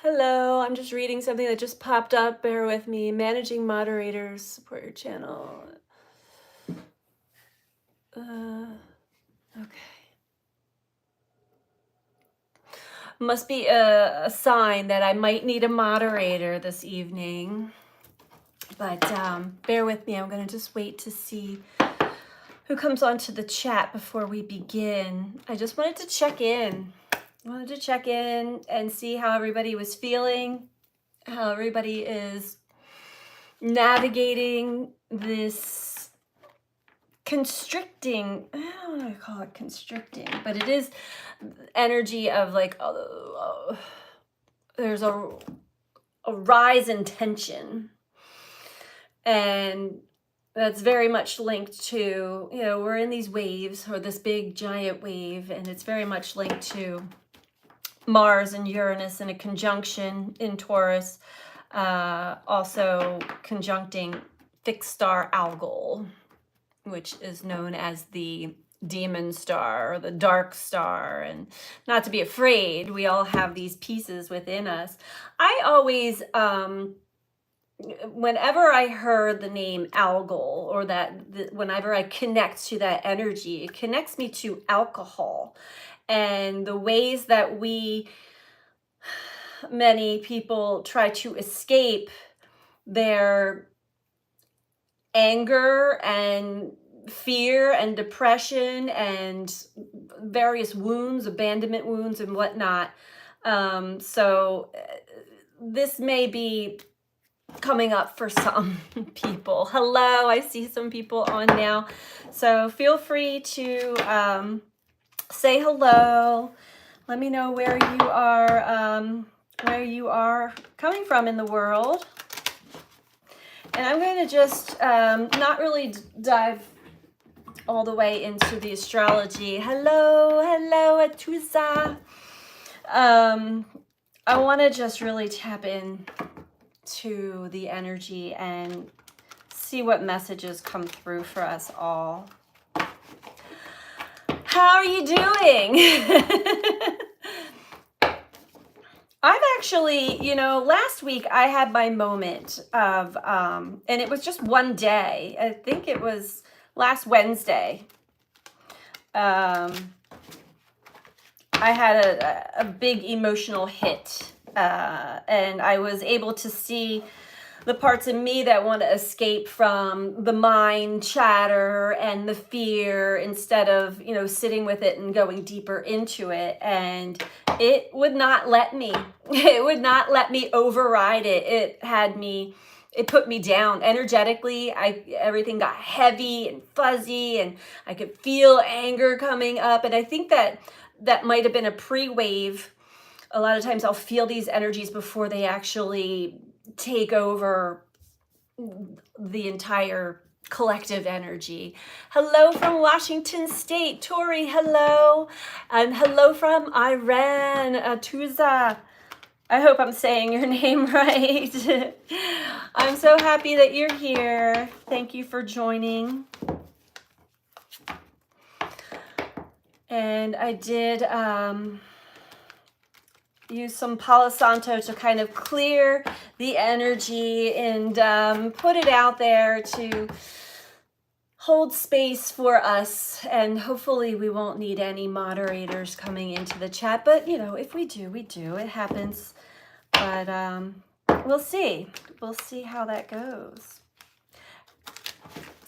Hello, I'm just reading something that just popped up. Bear with me. Managing moderators, support your channel. Okay. Must be a sign that I might need a moderator this evening. But bear with me. I'm going to just wait to see who comes onto the chat before we begin. I just wanted to check in. I wanted to check in and see how everybody was feeling, how everybody is navigating this constricting, I don't want to call it constricting, but it is energy of like, there's a rise in tension. And that's very much linked to, we're in these waves, or this big giant wave, and it's very much linked to Mars and Uranus in a conjunction in Taurus, also conjuncting fixed star Algol, which is known as the demon star or the dark star. And not to be afraid, we all have these pieces within us. I always, whenever I heard the name Algol, or whenever I connect to that energy, it connects me to alcohol and the ways that many people try to escape their anger and fear and depression and various wounds, abandonment wounds and whatnot. So this may be coming up for some people. Hello, I see some people on now. So feel free to say hello. Let me know where you are coming from in the world. And I'm going to just not really dive all the way into the astrology. Hello, Atuza. I want to just really tap in to the energy and see what messages come through for us all. How are you doing? I've actually, last week I had my moment of, and it was just one day. I think it was last Wednesday. I had a big emotional hit, and I was able to see the parts of me that want to escape from the mind chatter and the fear instead of, sitting with it and going deeper into it. And it would not let me. It would not let me override it. It put me down energetically. Everything got heavy and fuzzy, and I could feel anger coming up. And I think that might have been a pre-wave. A lot of times I'll feel these energies before they actually take over the entire collective energy. Hello from Washington State, Tori, hello. And hello from Iran, Atuza. I hope I'm saying your name right. I'm so happy that you're here. Thank you for joining. And I did use some Palo Santo to kind of clear the energy and put it out there to hold space for us. And hopefully we won't need any moderators coming into the chat. But, if we do, we do. It happens. But we'll see. We'll see how that goes.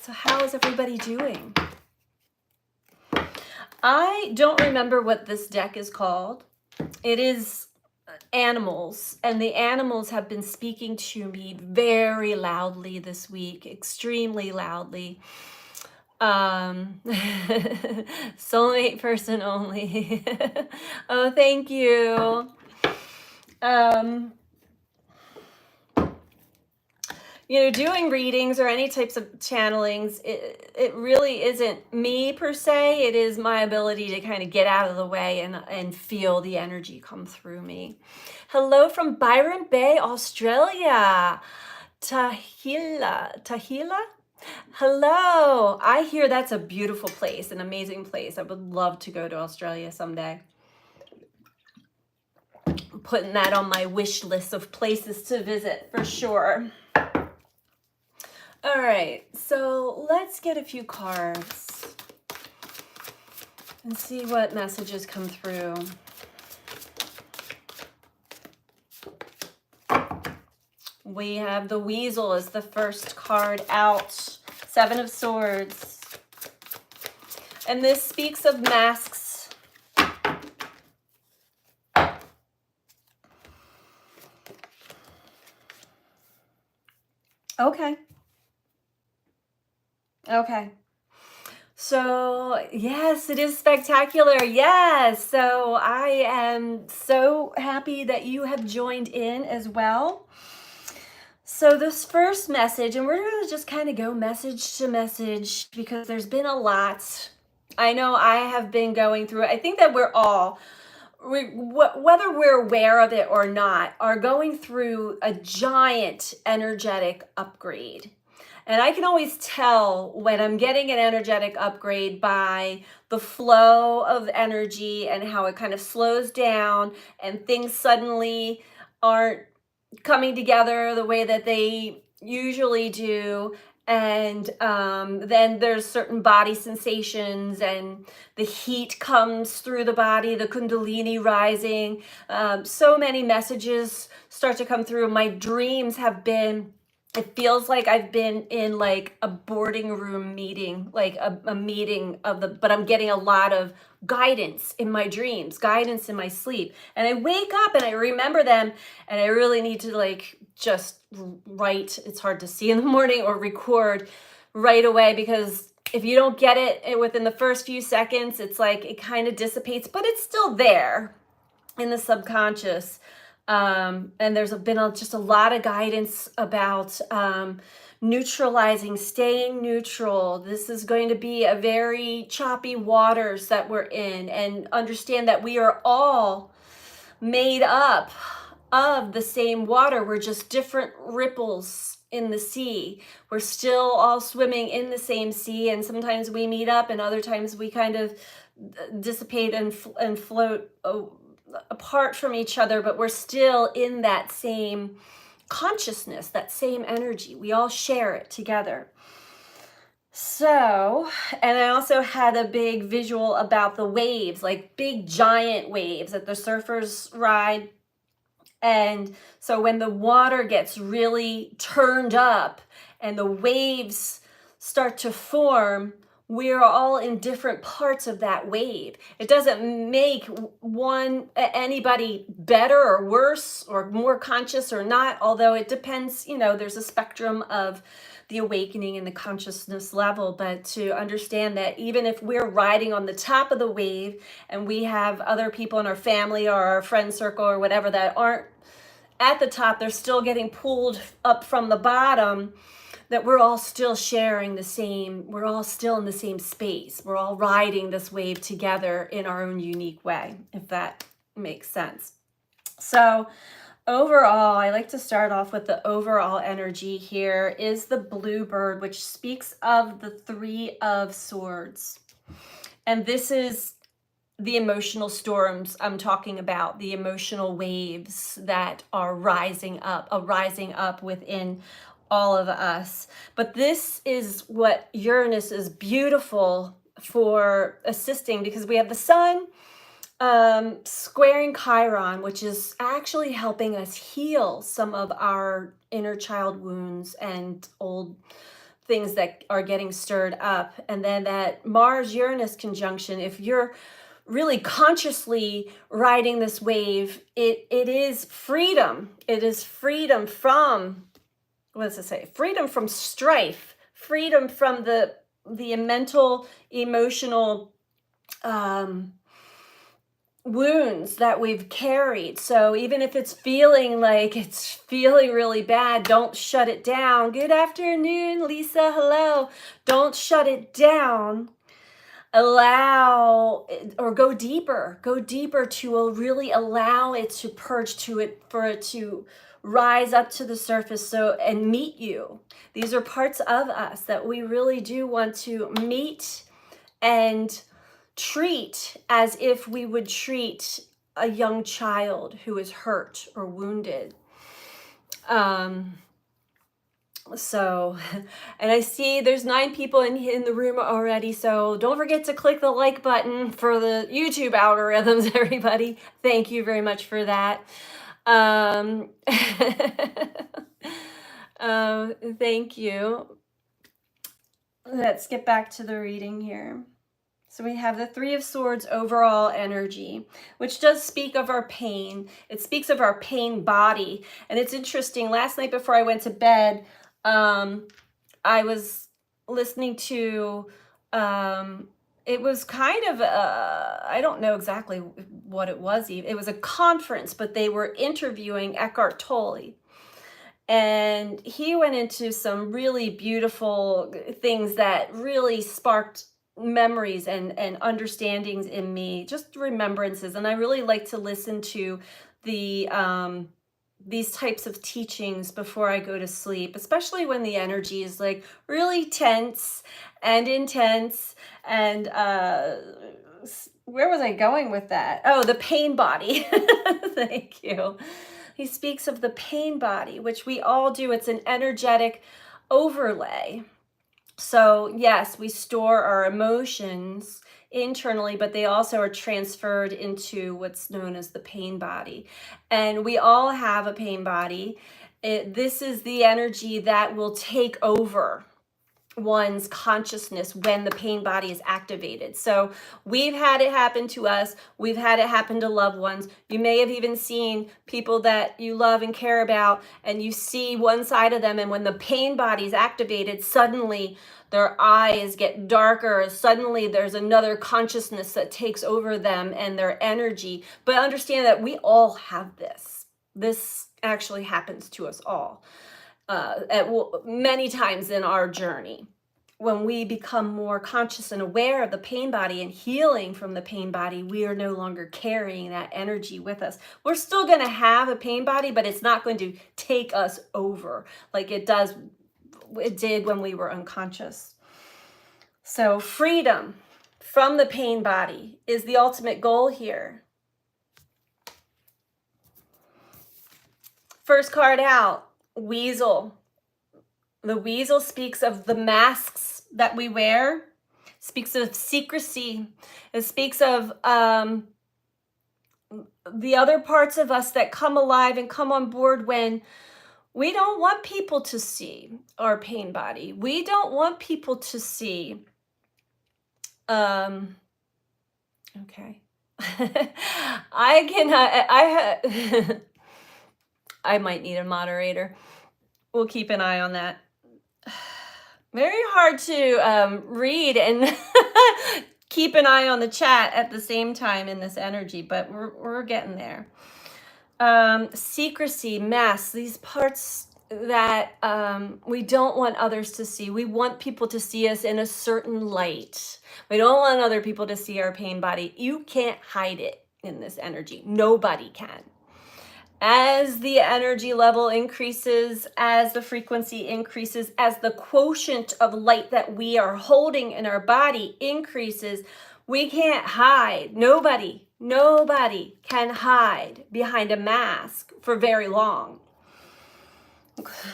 So how is everybody doing? I don't remember what this deck is called. It is animals, and the animals have been speaking to me very loudly this week, extremely loudly. Soulmate person only. Oh, thank you. Doing readings or any types of channelings, it really isn't me per se. It is my ability to kind of get out of the way and feel the energy come through me. Hello from Byron Bay, Australia. Tahila? Hello. I hear that's a beautiful place, an amazing place. I would love to go to Australia someday. putting that on my wish list of places to visit for sure. All right, so let's get a few cards and see what messages come through. We have the Weasel as the first card out. 7 of Swords. And this speaks of masks. Okay. Okay. So, yes, it is spectacular. Yes. So I am so happy that you have joined in as well. So this first message, and we're going to just kind of go message to message because there's been a lot. I know I have been going through it. I think that we're all, whether we're aware of it or not, are going through a giant energetic upgrade. And I can always tell when I'm getting an energetic upgrade by the flow of energy and how it kind of slows down and things suddenly aren't coming together the way that they usually do. And then there's certain body sensations and the heat comes through the body, the Kundalini rising. So many messages start to come through. My dreams have been, it feels like I've been in like a boarding room meeting, like a meeting of the, but I'm getting a lot of guidance in my dreams, guidance in my sleep. And I wake up and I remember them, and I really need to like just write. It's hard to see in the morning or record right away, because if you don't get it within the first few seconds, it's like it kind of dissipates, but it's still there in the subconscious. And there's been just a lot of guidance about neutralizing, staying neutral. This is going to be a very choppy waters that we're in, and understand that we are all made up of the same water. We're just different ripples in the sea. We're still all swimming in the same sea, and sometimes we meet up and other times we kind of dissipate and float apart from each other, but we're still in that same consciousness, that same energy. We all share it together. So, and I also had a big visual about the waves, like big giant waves that the surfers ride. And so when the water gets really turned up and the waves start to form, we're all in different parts of that wave. It doesn't make anybody better or worse or more conscious or not, although it depends, there's a spectrum of the awakening and the consciousness level. But to understand that even if we're riding on the top of the wave and we have other people in our family or our friend circle or whatever that aren't at the top, they're still getting pulled up from the bottom, that we're all still sharing the same, we're all still in the same space. We're all riding this wave together in our own unique way, if that makes sense. So overall, I like to start off with the overall energy here is the Bluebird, which speaks of the 3 of Swords. And this is the emotional storms I'm talking about, the emotional waves that are rising up within all of us. But this is what Uranus is beautiful for assisting, because we have the sun squaring Chiron, which is actually helping us heal some of our inner child wounds and old things that are getting stirred up. And then that Mars-Uranus conjunction, if you're really consciously riding this wave, it is freedom. It is freedom from, what does it say? Freedom from strife, freedom from the mental, emotional wounds that we've carried. So even if it's feeling really bad, don't shut it down. Good afternoon, Lisa. Hello. Don't shut it down. Allow, or go deeper to really allow it to purge, for it to rise up to the surface and meet you. These are parts of us that we really do want to meet and treat as if we would treat a young child who is hurt or wounded. So, and I see there's 9 people in the room already, so don't forget to click the like button for the YouTube algorithms, everybody. Thank you very much for that. Um, thank you. Let's get back to the reading here. So we have the 3 of Swords overall energy, which does speak of our pain. It speaks of our pain body. And it's interesting, last night before I went to bed, I was listening to, it was kind of, I don't know exactly what it was. It was a conference, but they were interviewing Eckhart Tolle. And he went into some really beautiful things that really sparked memories and understandings in me, just remembrances. And I really like to listen to the these types of teachings before I go to sleep, especially when the energy is like really tense and intense. And where was I going with that? Oh, the pain body. Thank you. He speaks of the pain body, which we all do. It's an energetic overlay. So yes, we store our emotions internally, but they also are transferred into what's known as the pain body. And we all have a pain body. This is the energy that will take over one's consciousness when the pain body is activated. So we've had it happen to us. We've had it happen to loved ones. You may have even seen people that you love and care about, and you see one side of them, and when the pain body is activated, suddenly their eyes get darker. Suddenly there's another consciousness that takes over them and their energy. But understand that we all have this. This actually happens to us all. Many times in our journey, when we become more conscious and aware of the pain body and healing from the pain body, we are no longer carrying that energy with us. We're still going to have a pain body, but it's not going to take us over like it did when we were unconscious. So freedom from the pain body is the ultimate goal here. First card out. Weasel. The weasel speaks of the masks that we wear, speaks of secrecy. It speaks of the other parts of us that come alive and come on board when we don't want people to see our pain body. We don't want people to see. Okay. I might need a moderator. We'll keep an eye on that. Very hard to read and keep an eye on the chat at the same time in this energy, but we're getting there. Secrecy, masks, these parts that we don't want others to see. We want people to see us in a certain light. We don't want other people to see our pain body. You can't hide it in this energy. Nobody can. As the energy level increases, as the frequency increases, as the quotient of light that we are holding in our body increases, we can't hide. Nobody can hide behind a mask for very long.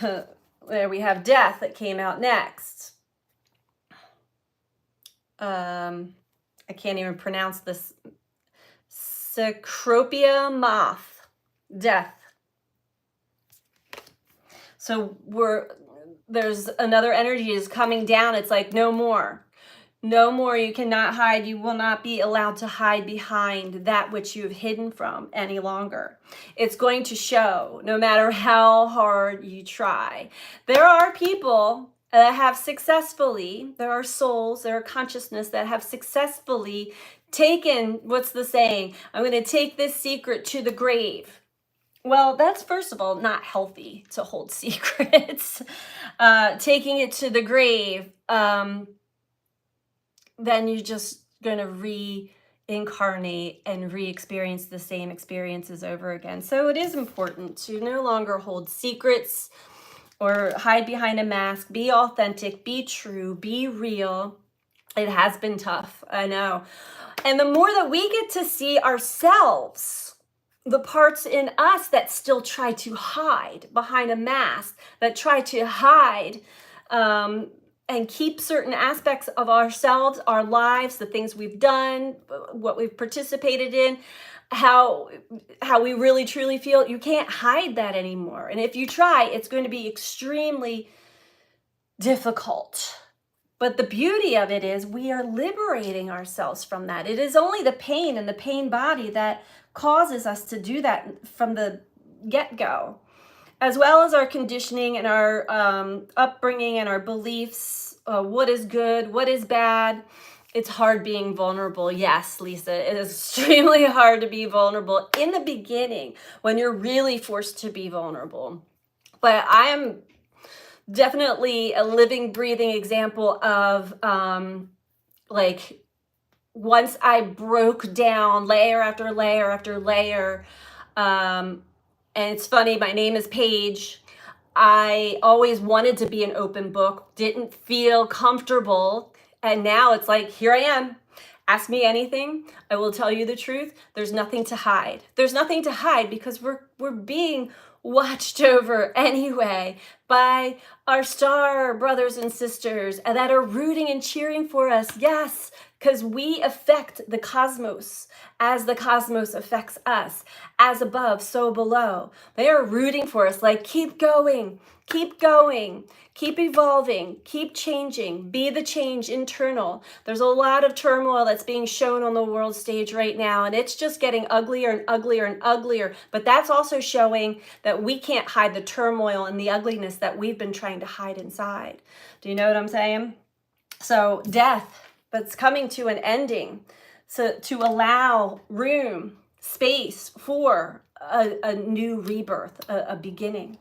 There we have death that came out next. I can't even pronounce this. Cecropia moth. Death. So there's another energy is coming down. It's like no more. No more. You cannot hide. You will not be allowed to hide behind that which you have hidden from any longer. It's going to show no matter how hard you try. There are people that have successfully, there are souls, there are consciousness that have successfully taken, what's the saying? I'm going to take this secret to the grave. Well, that's first of all not healthy to hold secrets. Taking it to the grave, then you're just going to reincarnate and re-experience the same experiences over again. So it is important to no longer hold secrets or hide behind a mask. Be authentic, be true, be real. It has been tough, I know. And the more that we get to see ourselves the parts in us that still try to hide behind a mask, that try to hide and keep certain aspects of ourselves, our lives, the things we've done, what we've participated in, how we really truly feel. You can't hide that anymore. And if you try, it's going to be extremely difficult. But the beauty of it is we are liberating ourselves from that. It is only the pain and the pain body that causes us to do that from the get-go, as well as our conditioning and our upbringing and our beliefs, what is good, what is bad. It's hard being vulnerable. Yes, Lisa, it is extremely hard to be vulnerable in the beginning when you're really forced to be vulnerable. But I am definitely a living, breathing example of like once I broke down layer after layer after layer, and it's funny, my name is Paige. I always wanted to be an open book, didn't feel comfortable, and now it's like, here I am. Ask me anything, I will tell you the truth. There's nothing to hide. There's nothing to hide because we're being watched over anyway by our star brothers and sisters that are rooting and cheering for us. Yes, because we affect the cosmos as the cosmos affects us. As above, so below. They are rooting for us, like, keep going, keep going, keep evolving, keep changing, be the change internal. There's a lot of turmoil that's being shown on the world stage right now, and it's just getting uglier and uglier and uglier. But that's also showing that we can't hide the turmoil and the ugliness that we've been trying to hide inside. Do you know what I'm saying? So death, but it's coming to an ending. So to allow room, space for a new rebirth, a beginning.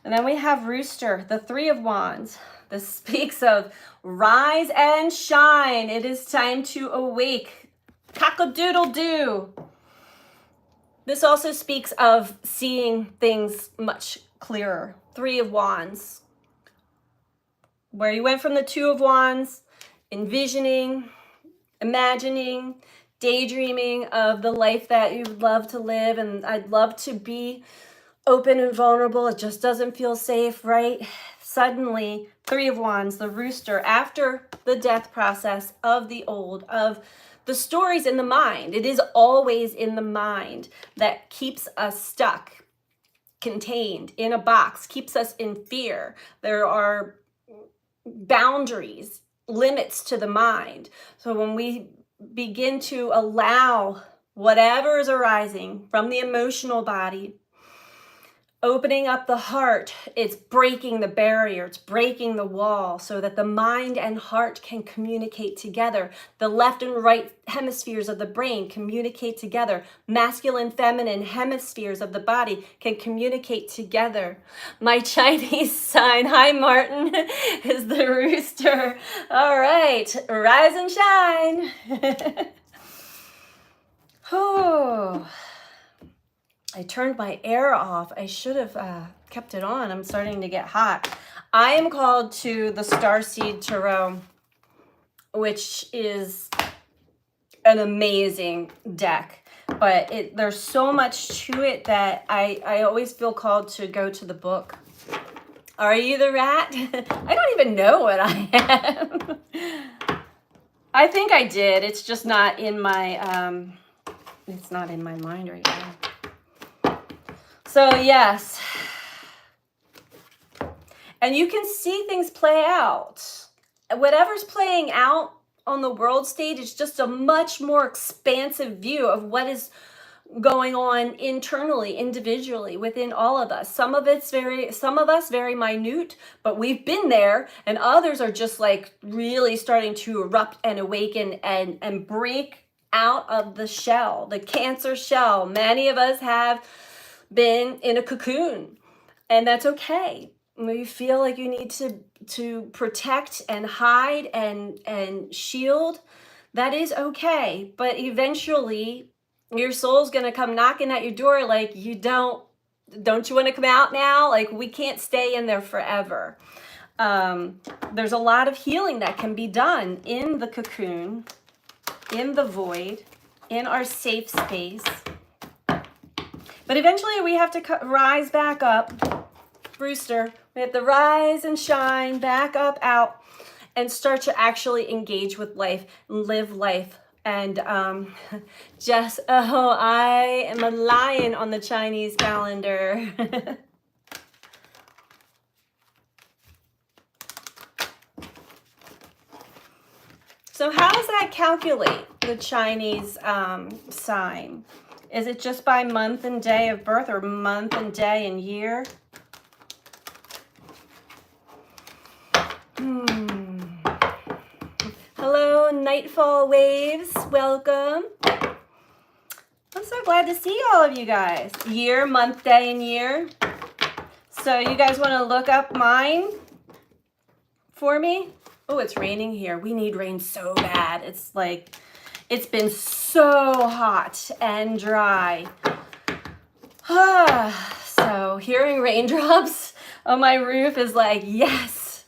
And then we have Rooster, the Three of Wands. This speaks of rise and shine. It is time to awake. Cock-a-doodle-doo. This also speaks of seeing things much clearer. Three of Wands. Where you went from the Two of Wands, envisioning, imagining, daydreaming of the life that you'd love to live, and I'd love to be open and vulnerable. It just doesn't feel safe, right? Suddenly, Three of Wands, the Rooster, after the death process of the old, of the stories in the mind. It is always in the mind that keeps us stuck, contained in a box, keeps us in fear. There are boundaries, limits to the mind. So when we begin to allow whatever is arising from the emotional body, opening up the heart, it's breaking the barrier, it's breaking the wall so that the mind and heart can communicate together. The left and right hemispheres of the brain communicate together. Masculine, feminine hemispheres of the body can communicate together. My Chinese sign, hi Martin, is the Rooster. All right, rise and shine. Oh. I turned my air off. I should have kept it on. I'm starting to get hot. I am called to the Starseed Tarot, which is an amazing deck. But there's so much to it that I always feel called to go to the book. Are you the rat? I don't even know what I am. I think I did. It's just not in my it's not in my mind right now. So yes, and you can see things play out. Whatever's playing out on the world stage is just a much more expansive view of what is going on internally, individually, within all of us. Some of us very minute, but we've been there, and others are just like really starting to erupt and awaken and break out of the shell, the Cancer shell. Many of us have been in a cocoon, and that's okay. When you feel like you need to protect and hide and shield, that is okay. But eventually your soul's gonna come knocking at your door like, don't you want to come out now? Like, we can't stay in there forever. There's a lot of healing that can be done in the cocoon, in the void, in our safe space. But eventually we have to rise back up. Brewster, we have to rise and shine back up out and start to actually engage with life and live life. And just, oh, I am a lion on the Chinese calendar. So how does that calculate the Chinese sign? Is it just by month and day of birth, or month and day and year? Hello, Nightfall Waves. Welcome. I'm so glad to see all of you guys. Year, month, day, and year. So you guys want to look up mine for me? Oh, it's raining here. We need rain so bad. It's like, it's been so hot and dry. So hearing raindrops on my roof is like, yes.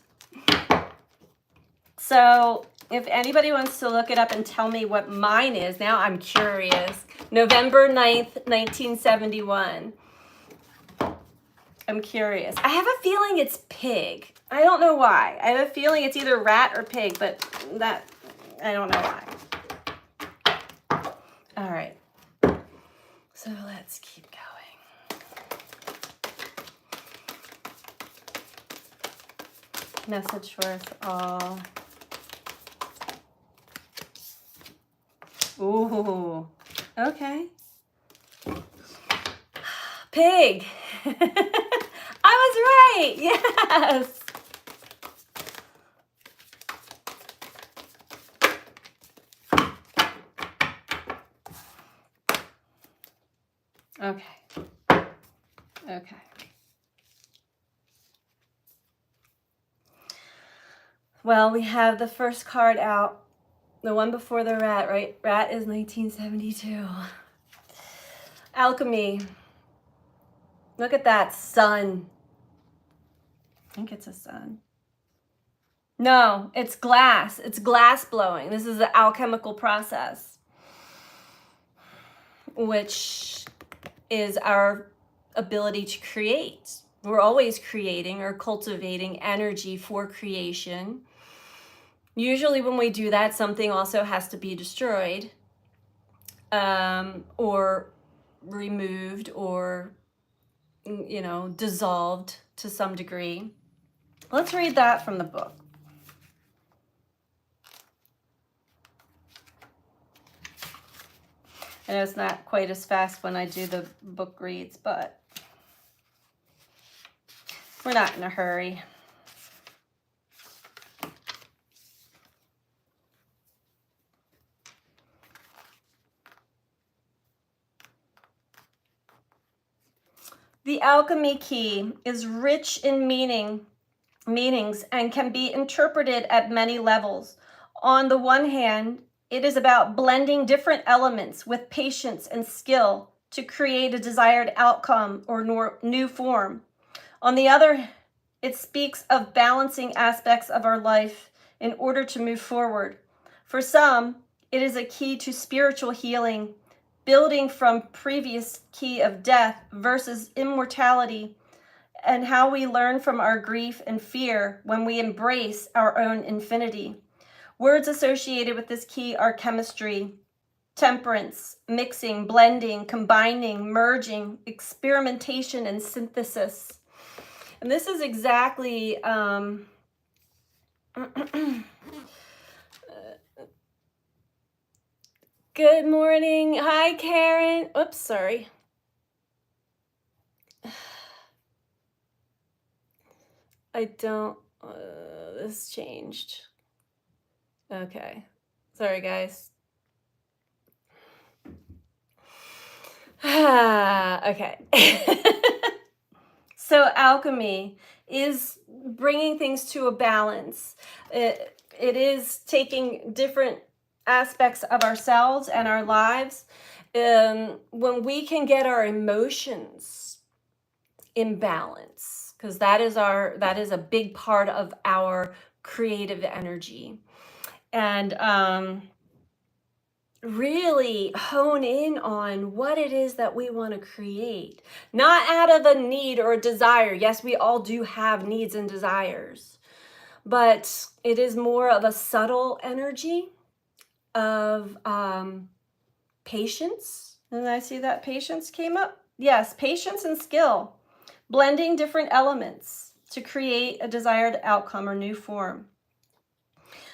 So if anybody wants to look it up and tell me what mine is, now I'm curious. November 9th, 1971. I'm curious. I have a feeling it's pig. I don't know why. I have a feeling it's either rat or pig, but that, I don't know why. All right. So let's keep going. Message for us all. Ooh, okay. Pig. I was right. Yes. Okay. Okay. Well, we have the first card out. The one before the rat, right? Rat is 1972. Alchemy. Look at that sun. I think it's a sun. No, it's glass. It's glass blowing. This is the alchemical process, which is our ability to create. We're always creating or cultivating energy for creation. Usually when we do that, something also has to be destroyed, or removed, or, you know, dissolved to some degree. Let's read that from the book. I know it's not quite as fast when I do the book reads, but we're not in a hurry. The alchemy key is rich in meanings and can be interpreted at many levels. On the one hand, it is about blending different elements with patience and skill to create a desired outcome or new form. On the other, it speaks of balancing aspects of our life in order to move forward. For some, it is a key to spiritual healing, building from previous key of death versus immortality, and how we learn from our grief and fear when we embrace our own infinity. Words associated with this key are chemistry, temperance, mixing, blending, combining, merging, experimentation, and synthesis. And this is exactly good morning. Hi, Karen. Oops, sorry. I don't, this changed. Okay. Sorry, guys. Okay. So alchemy is bringing things to a balance. It is taking different aspects of ourselves and our lives. When we can get our emotions in balance, because that is a big part of our creative energy. And really hone in on what it is that we want to create, not out of a need or a desire. Yes, we all do have needs and desires, but it is more of a subtle energy of patience. And I see that patience came up. Yes, patience and skill, blending different elements to create a desired outcome or new form.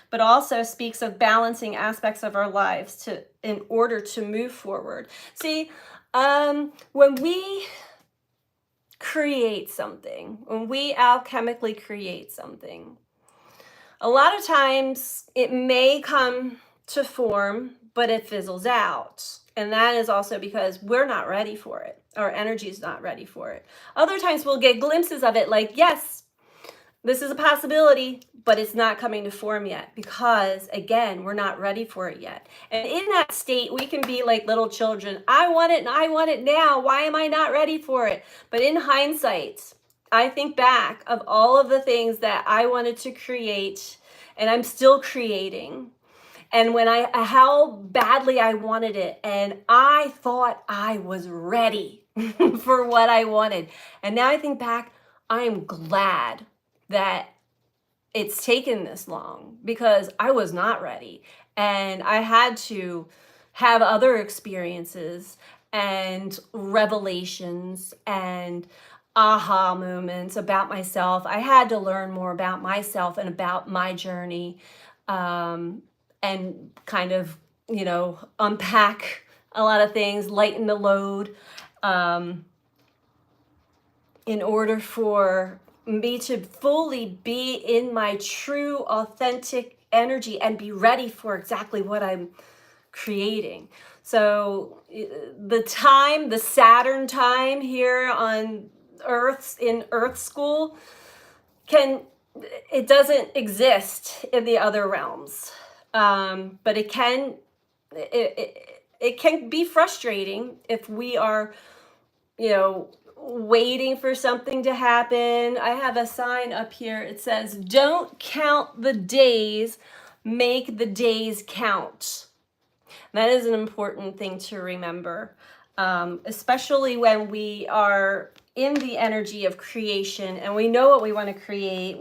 But also speaks of balancing aspects of our lives in order to move forward. See, when we create something, when we alchemically create something, a lot of times it may come to form, but it fizzles out. And that is also because we're not ready for it. Our energy is not ready for it. Other times we'll get glimpses of it like, yes, this is a possibility, but it's not coming to form yet because, again, we're not ready for it yet. And in that state, we can be like little children. I want it and I want it now. Why am I not ready for it? But in hindsight, I think back of all of the things that I wanted to create and I'm still creating. And when how badly I wanted it, and I thought I was ready for what I wanted. And now I think back, I am glad that it's taken this long because I was not ready. And I had to have other experiences and revelations and aha moments about myself. I had to learn more about myself and about my journey, and kind of, unpack a lot of things, lighten the load, in order for me to fully be in my true, authentic energy and be ready for exactly what I'm creating. So the Saturn time here on Earth, in Earth school, it doesn't exist in the other realms. But it can be frustrating if we are, waiting for something to happen. I have a sign up here. It says, "Don't count the days, make the days count." That is an important thing to remember, especially when we are in the energy of creation and we know what we want to create.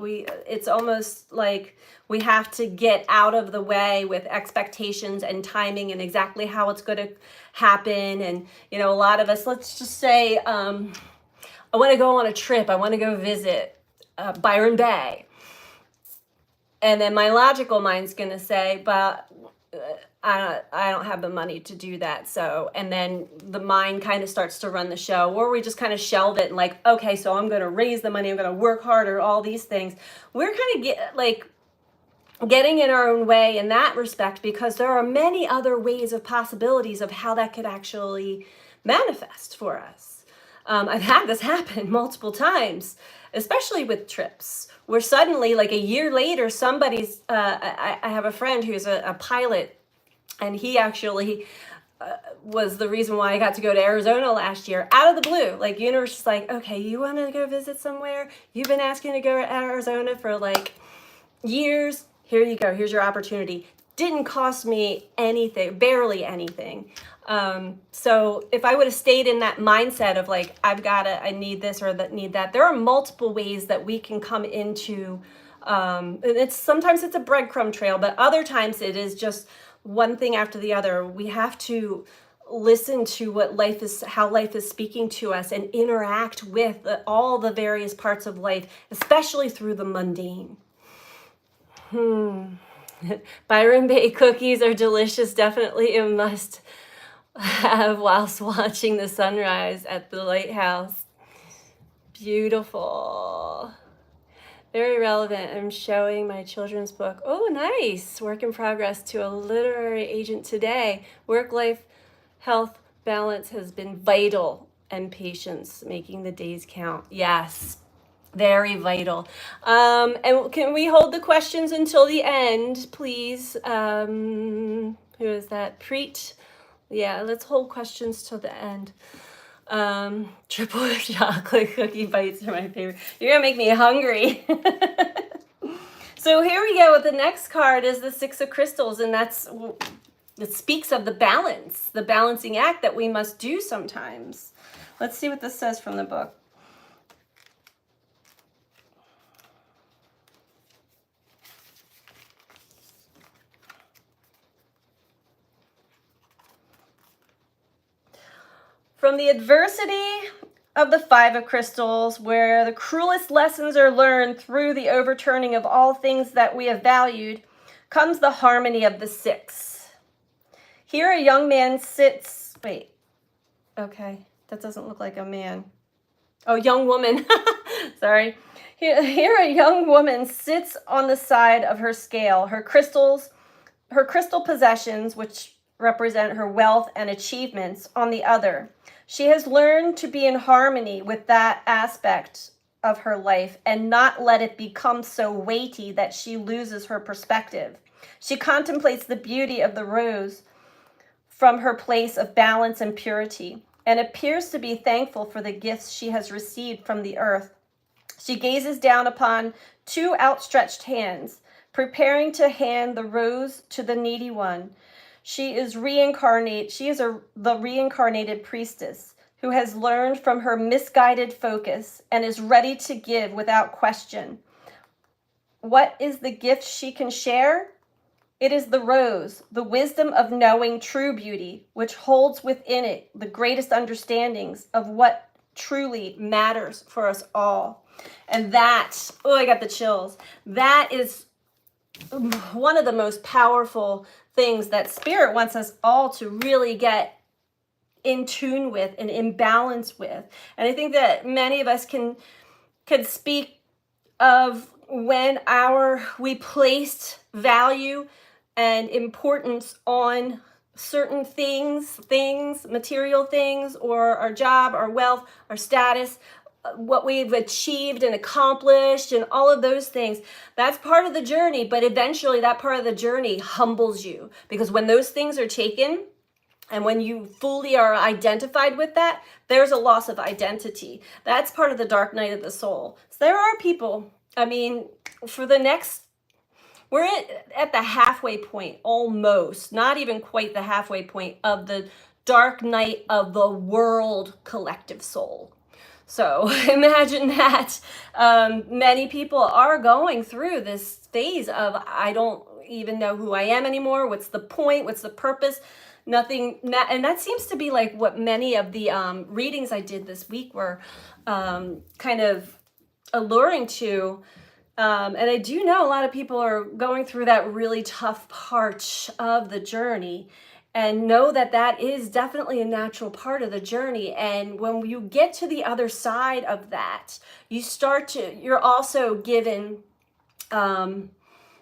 It's almost like we have to get out of the way with expectations and timing and exactly how it's going to happen. And, a lot of us, let's just say, I want to go on a trip. I want to go visit Byron Bay. And then my logical mind's going to say, but I don't have the money to do that. So, and then the mind kind of starts to run the show, or we just kind of shelve it and like, okay, so I'm going to raise the money. I'm going to work harder, all these things. We're kind of getting in our own way in that respect, because there are many other ways of possibilities of how that could actually manifest for us. I've had this happen multiple times, especially with trips, where suddenly, like a year later, somebody's, I have a friend who's a pilot, and he actually was the reason why I got to go to Arizona last year, out of the blue. Like, universe is like, okay, you want to go visit somewhere? You've been asking to go to Arizona for like years. Here you go. Here's your opportunity. Didn't cost me anything, barely anything. So if I would have stayed in that mindset of like, I need this or need that, there are multiple ways that we can come into, sometimes it's a breadcrumb trail, but other times it is just one thing after the other. We have to listen to how life is speaking to us and interact with all the various parts of life, especially through the mundane. Byron Bay cookies are delicious. Definitely a must have whilst watching the sunrise at the lighthouse. Beautiful. Very relevant. I'm showing my children's book. Oh, nice. Work in progress to a literary agent today. Work-life health balance has been vital, and patience, making the days count. Yes. Very vital. And can we hold the questions until the end, please? Who is that? Preet? Yeah, let's hold questions till the end. Triple chocolate cookie bites are my favorite. You're gonna make me hungry. So here we go with the next card is the Six of Crystals, and that's It speaks of the balance, the balancing act that we must do sometimes. Let's see what this says from the book. From the adversity of the Five of Crystals, where the cruelest lessons are learned through the overturning of all things that we have valued, comes the harmony of the Six. Here a young man sits, wait, okay, that doesn't look like a man. Oh, young woman, sorry. Here a young woman sits on the side of her scale, her crystal possessions, which represent her wealth and achievements, on the other. She has learned to be in harmony with that aspect of her life and not let it become so weighty that she loses her perspective. She contemplates the beauty of the rose from her place of balance and purity, and appears to be thankful for the gifts she has received from the earth. She gazes down upon two outstretched hands, preparing to hand the rose to the needy one. She is the reincarnated priestess who has learned from her misguided focus and is ready to give without question. What is the gift she can share? It is the rose, the wisdom of knowing true beauty, which holds within it the greatest understandings of what truly matters for us all. And that, oh, I got the chills. That is one of the most powerful things that Spirit wants us all to really get in tune with and in balance with. And I think that many of us can speak of when we placed value and importance on certain things, material things, or our job, our wealth, our status, what we've achieved and accomplished and all of those things. That's part of the journey, but eventually that part of the journey humbles you, because when those things are taken and when you fully are identified with that, there's a loss of identity. That's part of the dark night of the soul. So there are people, we're at the halfway point, almost, not even quite the halfway point of the dark night of the world collective soul. So imagine that. Many people are going through this phase of, I don't even know who I am anymore. What's the point? What's the purpose? Nothing. And that seems to be like what many of the readings I did this week were kind of alluring to. And I do know a lot of people are going through that really tough part of the journey, and know that that is definitely a natural part of the journey. And when you get to the other side of that, you're also given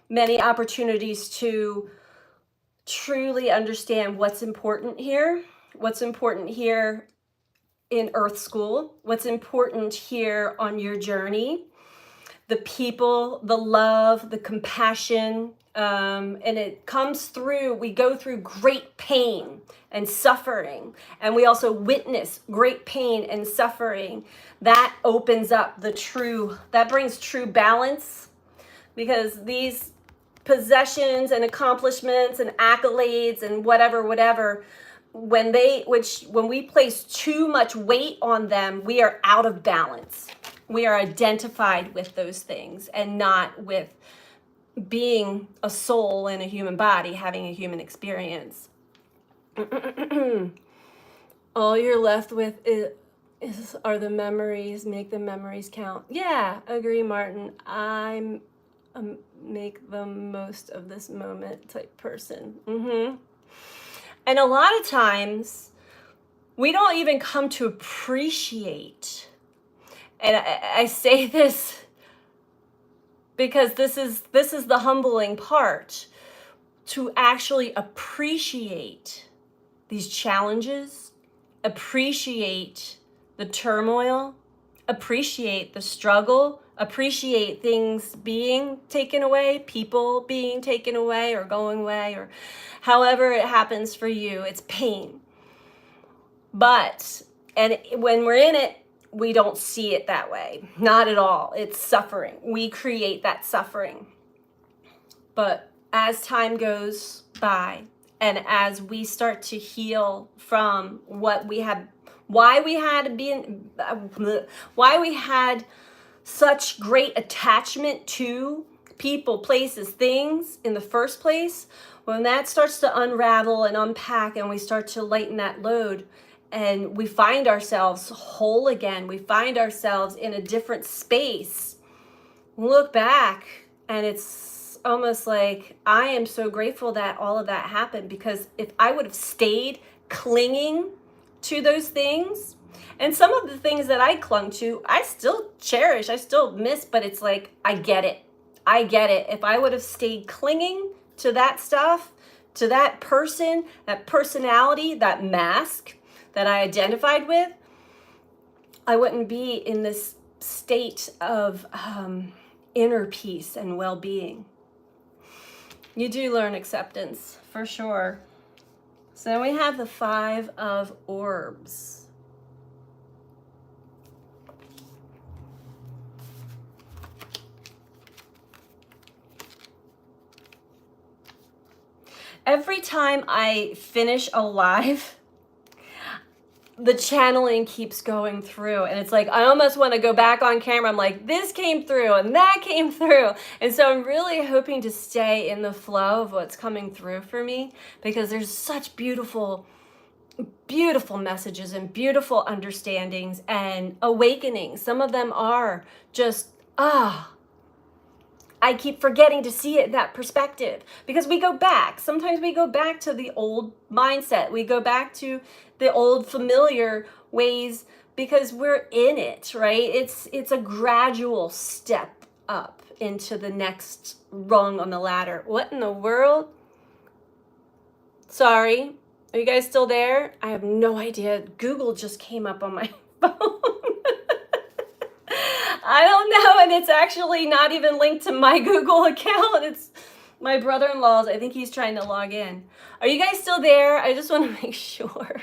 many opportunities to truly understand what's important here in Earth School, what's important here on your journey, the people, the love, the compassion, and it comes through. We go through great pain and suffering, and we also witness great pain and suffering. That opens up that brings true balance, because these possessions and accomplishments and accolades and whatever, when we place too much weight on them, we are out of balance. We are identified with those things and not with being a soul in a human body, having a human experience. All you're left with are the memories. Make the memories count. Yeah, agree, Martin. I'm a make the most of this moment type person. And a lot of times we don't even come to appreciate. And I say this because this is the humbling part, to actually appreciate these challenges, appreciate the turmoil, appreciate the struggle, appreciate things being taken away, people being taken away or going away, or however it happens for you. It's pain. And when we're in it, we don't see it that way. Not at all. It's suffering. We create that suffering. But as time goes by, And as we start to heal from what we had, why we had been, why we had such great attachment to people, places, things in the first place, when that starts to unravel and unpack and we start to lighten that load and we find ourselves whole again, we find ourselves in a different space, look back and it's almost like I am so grateful that all of that happened, because if I would have stayed clinging to those things, and some of the things that I clung to, I still cherish, I still miss, but it's like, I get it. I get it. If I would have stayed clinging to that stuff, to that person, that personality, that mask that I identified with, I wouldn't be in this state of inner peace and well-being. You do learn acceptance, for sure. So we have the Five of Orbs. Every time I finish a live, the channeling keeps going through, and it's like I almost want to go back on camera. I'm like, this came through and that came through, and so I'm really hoping to stay in the flow of what's coming through for me, because there's such beautiful messages and beautiful understandings and awakenings. Some of them are just I keep forgetting to see it in that perspective, because we go back. Sometimes we go back to the old mindset. We go back to the old familiar ways because we're in it, right? It's a gradual step up into the next rung on the ladder. What in the world? Sorry. Are you guys still there? I have no idea. Google just came up on my phone. I don't know, and it's actually not even linked to my Google account. It's my brother-in-law's. I think he's trying to log in. Are you guys still there? I just want to make sure.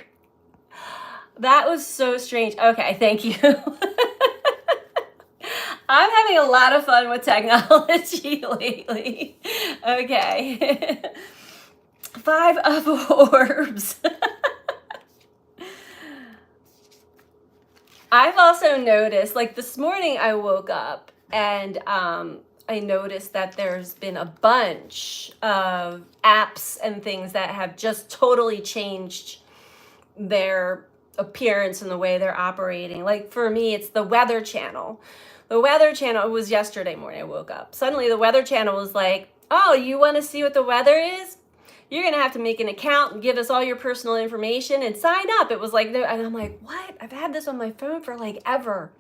That was so strange. Okay, thank you. I'm having a lot of fun with technology lately. Okay. Five of Orbs. I've also noticed, like this morning I woke up and I noticed that there's been a bunch of apps and things that have just totally changed their appearance and the way they're operating. Like for me, it's the Weather Channel. The Weather Channel, it was yesterday morning I woke up. Suddenly the Weather Channel was like, oh, you want to see what the weather is? You're going to have to make an account and give us all your personal information and sign up. It was like, and I'm like, what? I've had this on my phone for like ever.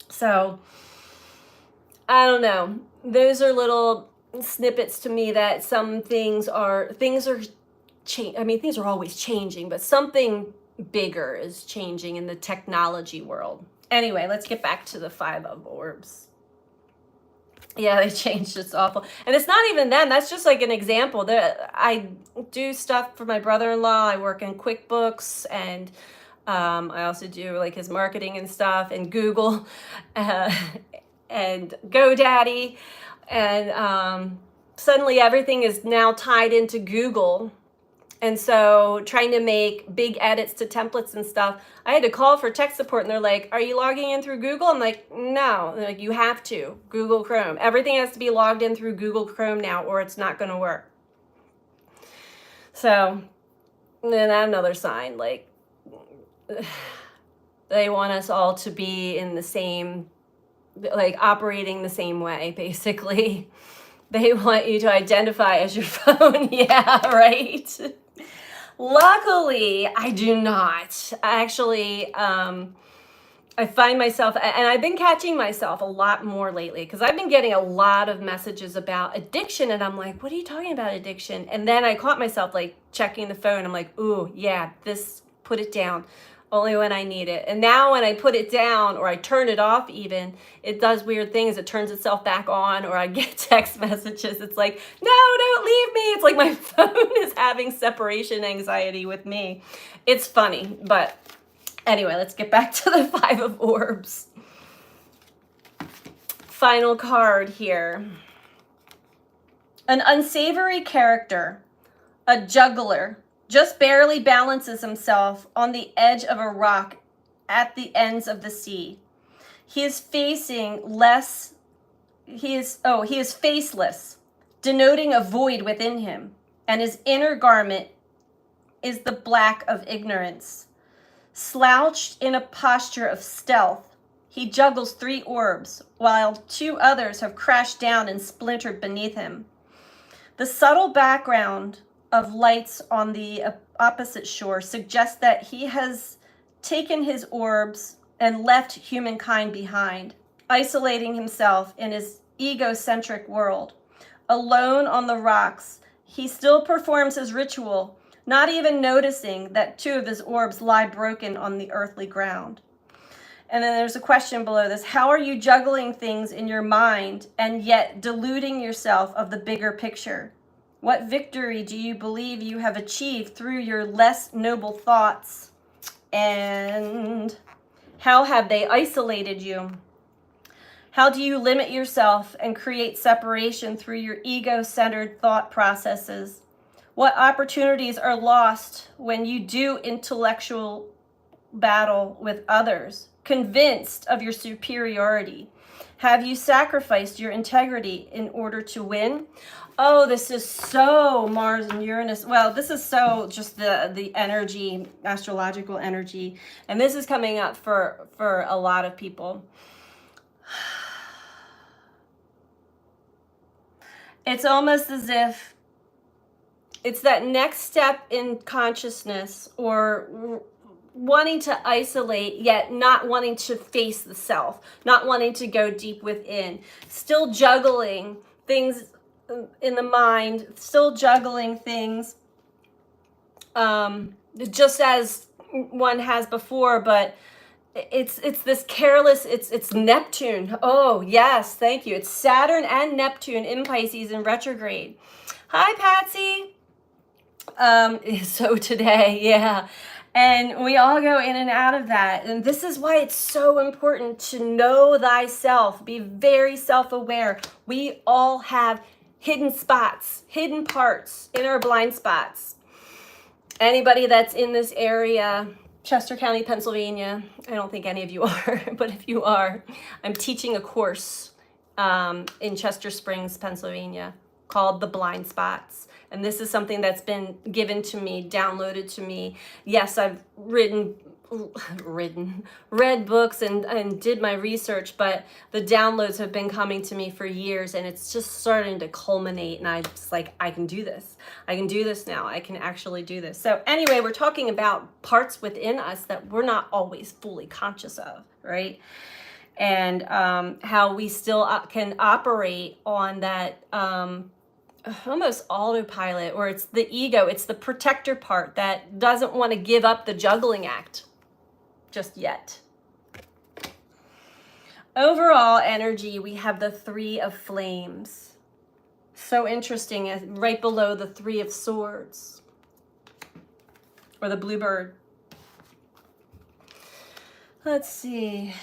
So I don't know. Those are little snippets to me that some things are changing. I mean, things are always changing, but something bigger is changing in the technology world. Anyway, let's get back to the Five of Orbs. Yeah, they changed. It's awful. And it's not even them. That's just like an example. I do stuff for my brother-in-law. I work in QuickBooks, and I also do like his marketing and stuff, and Google and GoDaddy. And suddenly everything is now tied into Google. And so trying to make big edits to templates and stuff, I had to call for tech support, and they're like, are you logging in through Google? I'm like, no. They're like, you have to. Google Chrome. Everything has to be logged in through Google Chrome now, or it's not going to work. So then another sign, like they want us all to be in the same, like operating the same way, basically. They want you to identify as your phone. Yeah, right. Luckily, I do not. Actually, I find myself, and I've been catching myself a lot more lately, because I've been getting a lot of messages about addiction, and I'm like, what are you talking about, addiction? And then I caught myself like checking the phone. I'm like, ooh, yeah, this, put it down. Only when I need it. And now when I put it down, or I turn it off even, it does weird things. It turns itself back on, or I get text messages. It's like, no, don't leave me. It's like my phone is having separation anxiety with me. It's funny, but anyway, let's get back to the Five of Orbs. Final card here. An unsavory character. A juggler just barely balances himself on the edge of a rock at the ends of the sea. He is faceless, denoting a void within him, and his inner garment is the black of ignorance. Slouched in a posture of stealth, he juggles 3 orbs, while 2 others have crashed down and splintered beneath him. The subtle background of lights on the opposite shore suggests that he has taken his orbs and left humankind behind, isolating himself in his egocentric world. Alone on the rocks, he still performs his ritual, not even noticing that 2 of his orbs lie broken on the earthly ground. And then there's a question below this. How are you juggling things in your mind and yet deluding yourself of the bigger picture? What victory do you believe you have achieved through your less noble thoughts? And how have they isolated you? How do you limit yourself and create separation through your ego-centered thought processes? What opportunities are lost when you do intellectual battle with others, convinced of your superiority? Have you sacrificed your integrity in order to win? Oh, this is so Mars and Uranus. Well, this is so just the energy, astrological energy. And this is coming up for a lot of people. It's almost as if it's that next step in consciousness, or wanting to isolate, yet not wanting to face the self, not wanting to go deep within, still juggling things in the mind, still juggling things just as one has before, but it's this careless, it's Neptune. Oh yes, thank you. It's Saturn and Neptune in Pisces in retrograde. Hi Patsy. So today, yeah. And we all go in and out of that. And this is why it's so important to know thyself. Be very self-aware. We all have hidden spots, hidden parts in our blind spots. Anybody that's in this area, Chester County, Pennsylvania, I don't think any of you are, but if you are, I'm teaching a course in Chester Springs, Pennsylvania, called The Blind Spots. And this is something that's been given to me, downloaded to me. Yes, I've read books and did my research, but the downloads have been coming to me for years, and it's just starting to culminate. And I'm just like, I can do this. I can do this now. I can actually do this. So anyway, we're talking about parts within us that we're not always fully conscious of, right? And how we still can operate on that almost autopilot, or it's the ego, it's the protector part that doesn't want to give up the juggling act just yet. Overall energy, we have the 3 of Flames. So interesting, right below the 3 of Swords, or the Bluebird. Let's see.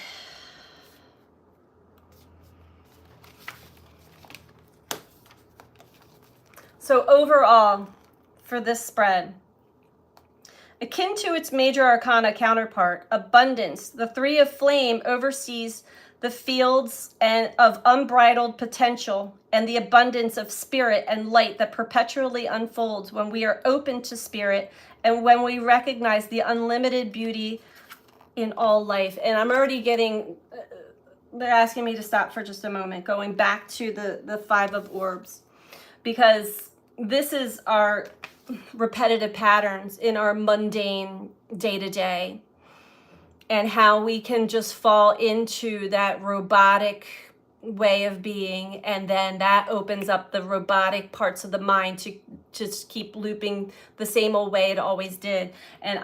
So overall, for this spread, akin to its major arcana counterpart, Abundance, the 3 of Flame oversees the fields of unbridled potential and the abundance of spirit and light that perpetually unfolds when we are open to spirit and when we recognize the unlimited beauty in all life. And I'm already getting, they're asking me to stop for just a moment, going back to the 5 of Orbs, because this is our repetitive patterns in our mundane day-to-day, and how we can just fall into that robotic way of being, and then that opens up the robotic parts of the mind to just keep looping the same old way it always did. And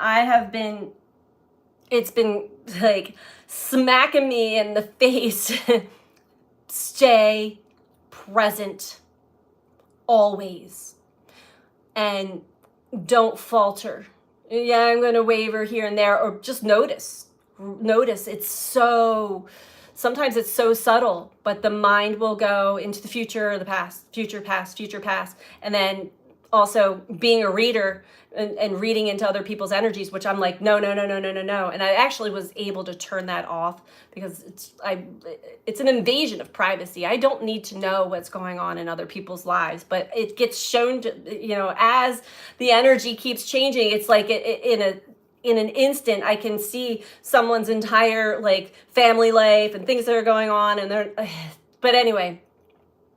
it's been like smacking me in the face. Stay present always, and don't falter. Yeah, I'm going to waver here and there, or just notice. It's so, sometimes it's so subtle, but the mind will go into the future or the past, future, past, and then also being a reader and reading into other people's energies, which I'm like, no, no, no, no, no, no, no. And I actually was able to turn that off because it's an invasion of privacy. I don't need to know what's going on in other people's lives, but it gets shown to, as the energy keeps changing, it's like in an instant, I can see someone's entire like family life and things that are going on. But anyway,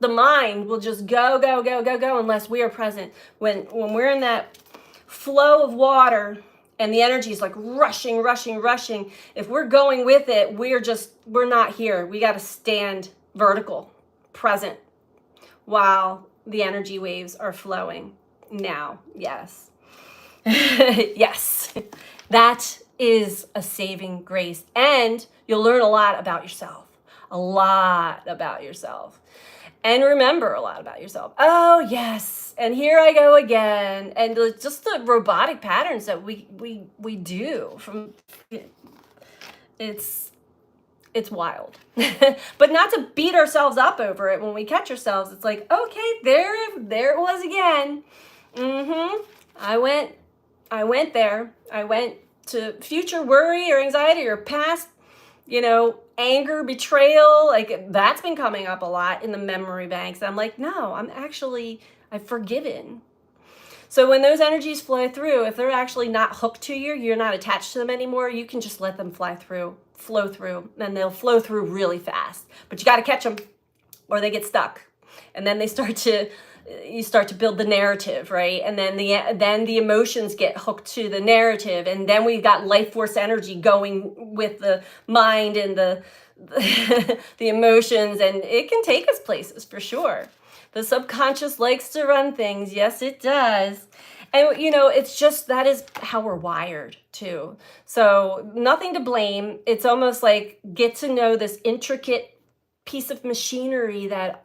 the mind will just go, go, go, go, go unless we are present. When we're in that flow of water and the energy is like rushing, rushing, rushing, if we're going with it, we're not here. We got to stand vertical, present, while the energy waves are flowing. Now, yes. Yes. That is a saving grace. And you'll learn a lot about yourself. A lot about yourself. And remember a lot about yourself. Oh, yes. And here I go again. And just the robotic patterns that we do from it's wild. But not to beat ourselves up over it when we catch ourselves. It's like, okay, there it was again. I went there. I went to future worry or anxiety or past, anger, betrayal. Like that's been coming up a lot in the memory banks. I'm like, no, I've forgiven. So when those energies flow through, if they're actually not hooked to you, you're not attached to them anymore, you can just let them flow through, and they'll flow through really fast. But you got to catch them or they get stuck. And then you start to build the narrative, right? And then the emotions get hooked to the narrative, and then we've got life force energy going with the mind and the emotions, and it can take us places for sure. The subconscious likes to run things. Yes, it does. And it's just, that is how we're wired too. So nothing to blame. It's almost like get to know this intricate piece of machinery that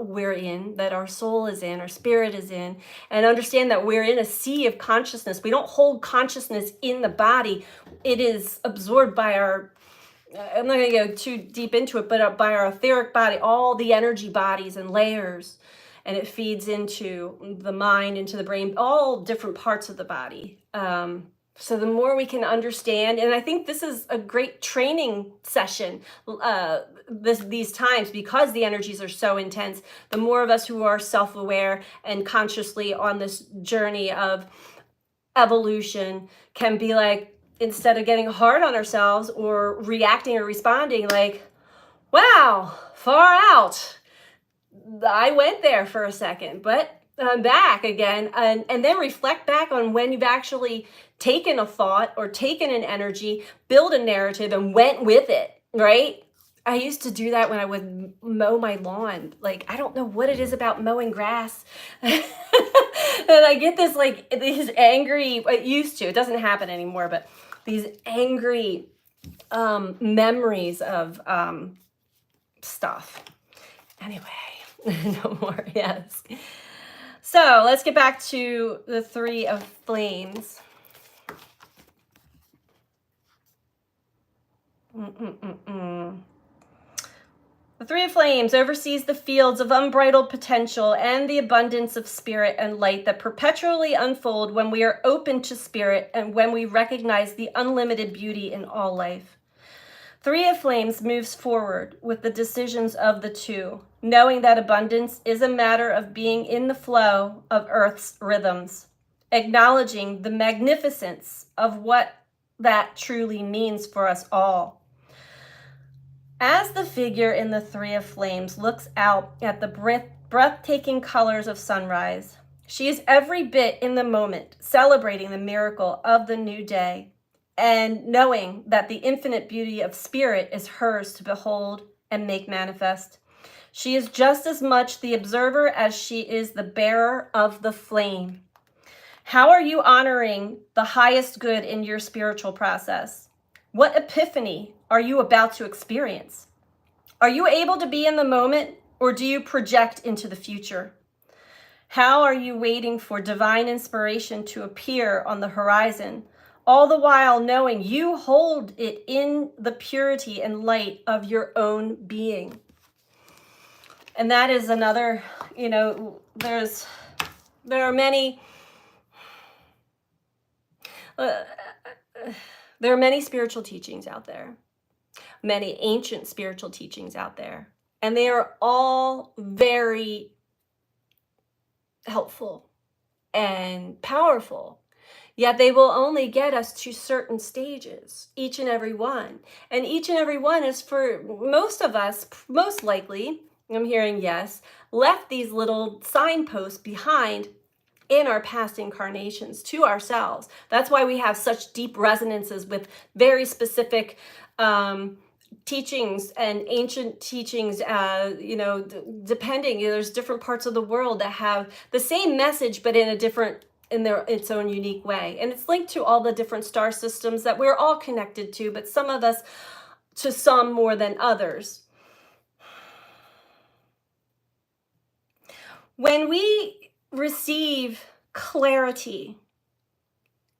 we're in, that our soul is in, our spirit is in, and understand that we're in a sea of consciousness. We don't hold consciousness in the body. It is absorbed by I'm not going to go too deep into it, but by our etheric body, all the energy bodies and layers, and it feeds into the mind, into the brain, all different parts of the body. So the more we can understand, and I think this is a great training session these times, because the energies are so intense, the more of us who are self-aware and consciously on this journey of evolution can be like, instead of getting hard on ourselves or reacting or responding like, wow, far out. I went there for a second, but I'm back again. And then reflect back on when you've actually taken a thought or taken an energy, build a narrative and went with it, right? I used to do that when I would mow my lawn. Like, I don't know what it is about mowing grass. And I get these angry, it used to, it doesn't happen anymore, but these angry memories of stuff. Anyway, no more, yes. So let's get back to the Three of Flames. The Three of Flames oversees the fields of unbridled potential and the abundance of spirit and light that perpetually unfold when we are open to spirit and when we recognize the unlimited beauty in all life. Three of Flames moves forward with the decisions of the two, knowing that abundance is a matter of being in the flow of Earth's rhythms, acknowledging the magnificence of what that truly means for us all. As the figure in the Three of Flames looks out at the breathtaking colors of sunrise, she is every bit in the moment, celebrating the miracle of the new day, and knowing that the infinite beauty of spirit is hers to behold and make manifest. She is just as much the observer as she is the bearer of the flame. How are you honoring the highest good in your spiritual process? What epiphany are you about to experience? Are you able to be in the moment, or do you project into the future? How are you waiting for divine inspiration to appear on the horizon, all the while knowing you hold it in the purity and light of your own being? And that is another, there's There are many, uh, there are many spiritual teachings out there, many ancient spiritual teachings out there, and they are all very helpful and powerful. Yet they will only get us to certain stages, each and every one. And each and every one is for most of us, most likely, I'm hearing yes, left these little signposts behind in our past incarnations to ourselves. That's why we have such deep resonances with very specific teachings and ancient teachings. Depending, there's different parts of the world that have the same message, but in a different in their its own unique way. And it's linked to all the different star systems that we're all connected to, but some of us to some more than others. When we receive clarity,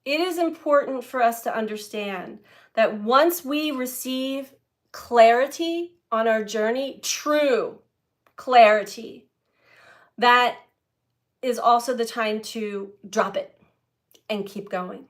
it is important for us to understand that once we receive clarity on our journey, true clarity, that is also the time to drop it and keep going.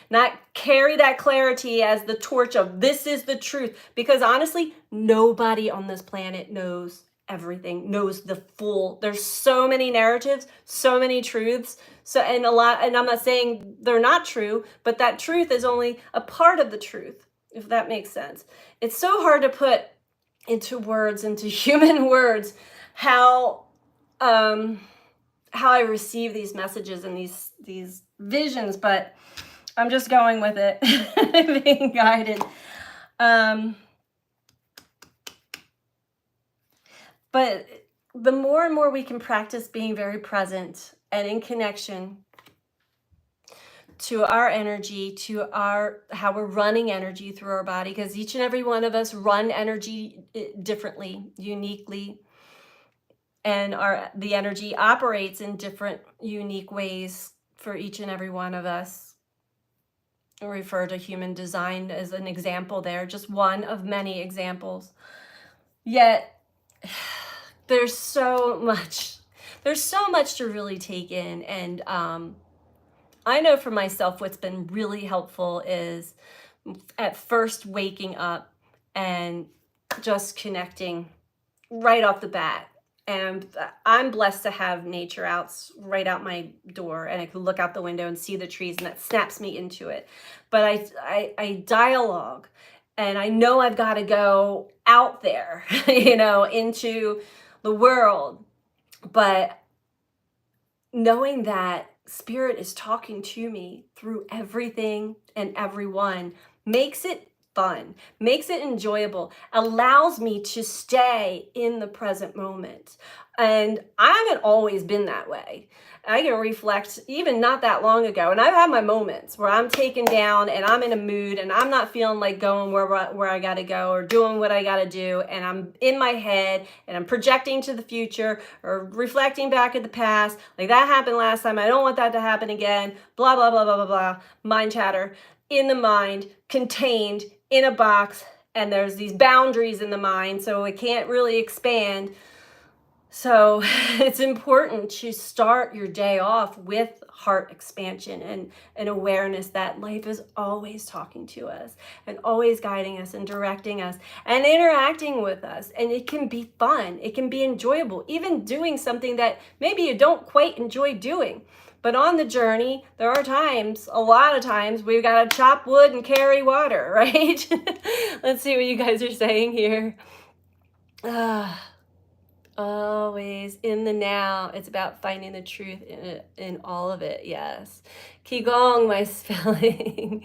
Not carry that clarity as the torch of this is the truth, because honestly, nobody on this planet knows everything, knows the full. There's so many narratives, so many truths. And I'm not saying they're not true, but that truth is only a part of the truth, if that makes sense. It's so hard to put into words, into human words, how I receive these messages and these visions, but I'm just going with it, being guided. But the more and more we can practice being very present and in connection to our energy, to how we're running energy through our body, because each and every one of us run energy differently, uniquely, and the energy operates in different unique ways for each and every one of us. I refer to human design as an example there, just one of many examples. Yet there's so much to really take in. And I know for myself, what's been really helpful is at first waking up and just connecting right off the bat. And I'm blessed to have nature right out my door, and I can look out the window and see the trees, and that snaps me into it. But I dialogue, and I know I've got to go out there, into the world. But knowing that Spirit is talking to me through everything and everyone makes it fun, makes it enjoyable, allows me to stay in the present moment. And I haven't always been that way. I can reflect even not that long ago, and I've had my moments where I'm taken down and I'm in a mood and I'm not feeling like going where I gotta go or doing what I gotta do, and I'm in my head and I'm projecting to the future or reflecting back at the past, like that happened last time, I don't want that to happen again, blah, blah, blah, blah, blah, blah, mind chatter in the mind, contained in a box, and there's these boundaries in the mind, so it can't really expand. So it's important to start your day off with heart expansion and an awareness that life is always talking to us and always guiding us and directing us and interacting with us. And it can be fun. It can be enjoyable, even doing something that maybe you don't quite enjoy doing. But on the journey, there are times, a lot of times, we've got to chop wood and carry water, right? Let's see what you guys are saying here. Always in the now. It's about finding the truth in all of it. Yes. Qigong, my spelling.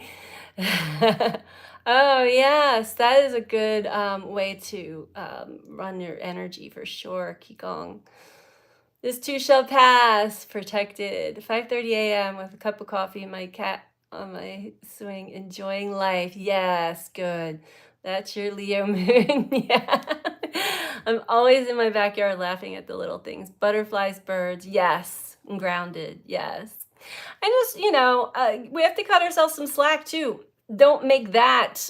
Oh, yes. That is a good way to run your energy for sure. Qigong. This too shall pass. Protected. 5:30 a.m. with a cup of coffee and my cat on my swing, enjoying life. Yes, good. That's your Leo moon. Yeah. I'm always in my backyard laughing at the little things. Butterflies, birds. Yes. I'm grounded. Yes. And just, we have to cut ourselves some slack too. Don't make that,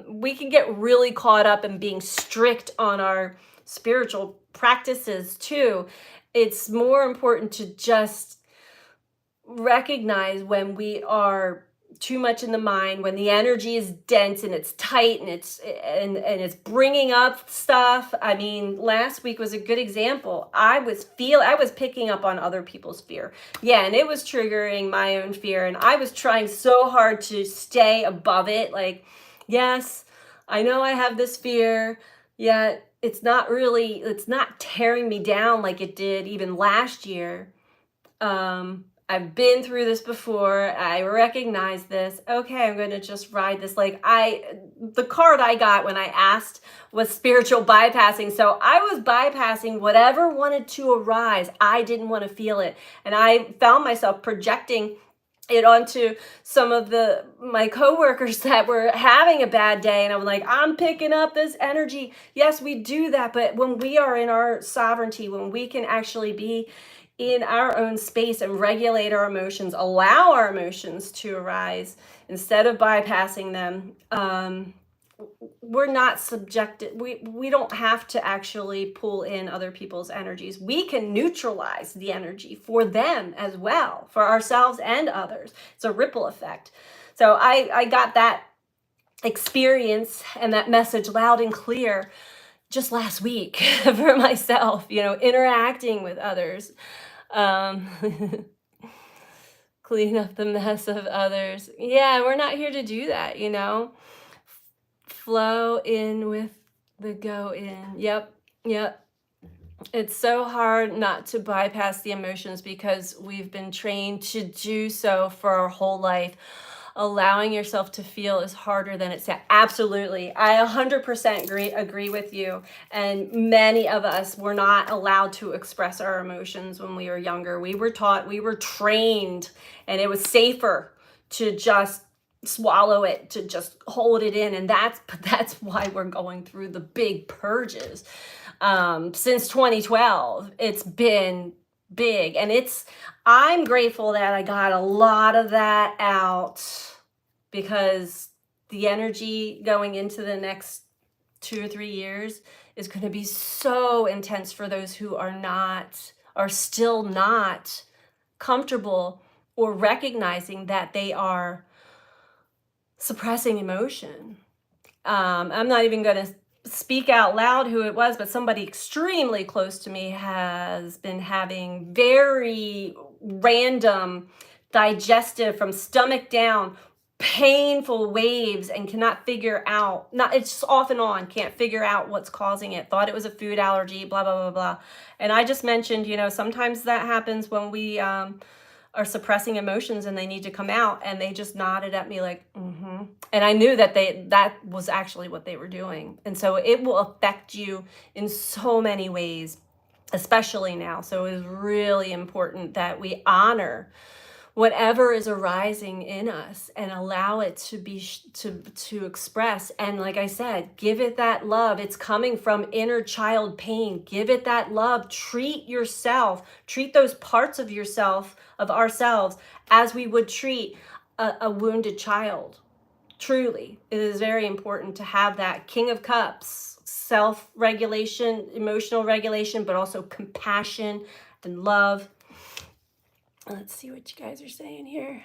we can get really caught up in being strict on our spiritual practices too. It's more important to just recognize when we are too much in the mind, when the energy is dense and it's tight and it's bringing up stuff. I mean, last week was a good example. I was picking up on other people's fear. Yeah, and it was triggering my own fear, and I was trying so hard to stay above it. Like, yes, I know I have this fear, yet it's not tearing me down like it did even last year. I've been through this before. I recognize this. Okay, I'm going to just ride this. Like, the card I got when I asked was spiritual bypassing. So I was bypassing whatever wanted to arise. I didn't want to feel it. And I found myself projecting it onto some of my coworkers that were having a bad day, and I'm like, I'm picking up this energy. Yes, we do that, but when we are in our sovereignty, when we can actually be in our own space and regulate our emotions, allow our emotions to arise instead of bypassing them, we're not subjected. We don't have to actually pull in other people's energies. We can neutralize the energy for them as well, for ourselves and others. It's a ripple effect. So I got that experience and that message loud and clear just last week for myself, interacting with others. Clean up the mess of others. Yeah, we're not here to do that, flow in with the go in. Yep. It's so hard not to bypass the emotions because we've been trained to do so for our whole life. Allowing yourself to feel is harder than it's. Absolutely. I 100% agree with you. And many of us were not allowed to express our emotions when we were younger. We were taught, we were trained, and it was safer to just swallow it, to just hold it in. And that's why we're going through the big purges. Since 2012, it's been big, and I'm grateful that I got a lot of that out, because the energy going into the next 2 or 3 years is going to be so intense for those who are still not comfortable or recognizing that they are suppressing emotion. I'm not even going to speak out loud who it was, but somebody extremely close to me has been having very random digestive, from stomach down, painful waves, and cannot figure out, it's just off and on, can't figure out what's causing it. Thought it was a food allergy, blah, blah, blah, blah. And I just mentioned, sometimes that happens when we are suppressing emotions and they need to come out, and they just nodded at me like, mm-hmm. And I knew that was actually what they were doing. And so it will affect you in so many ways, especially now. So it is really important that we honor whatever is arising in us and allow it to be to express. And like I said, give it that love. It's coming from inner child pain. Give it that love. Treat those parts of yourself, of ourselves, as we would treat a wounded child. Truly, it is very important to have that King of Cups, self-regulation, emotional regulation, but also compassion and love. Let's see what you guys are saying here.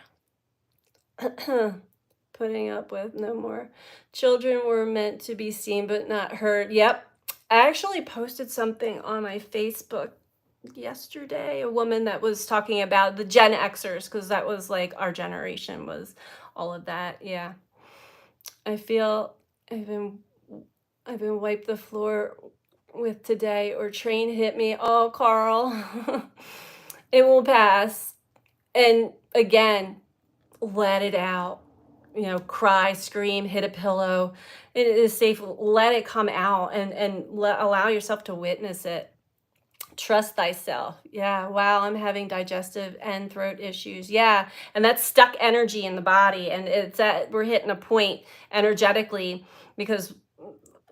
Putting up with no more. Children were meant to be seen but not heard. Yep. I actually posted something on my Facebook yesterday, a woman that was talking about the Gen Xers, because that was like our generation, was all of that. Yeah. I feel I've been wiped the floor with today, or train hit me. Oh, Carl. It will pass. And again, let it out. Cry, scream, hit a pillow. It is safe. Let it come out, and allow yourself to witness it. Trust thyself. Yeah. Wow. I'm having digestive and throat issues. Yeah. And that's stuck energy in the body. And we're hitting a point energetically, because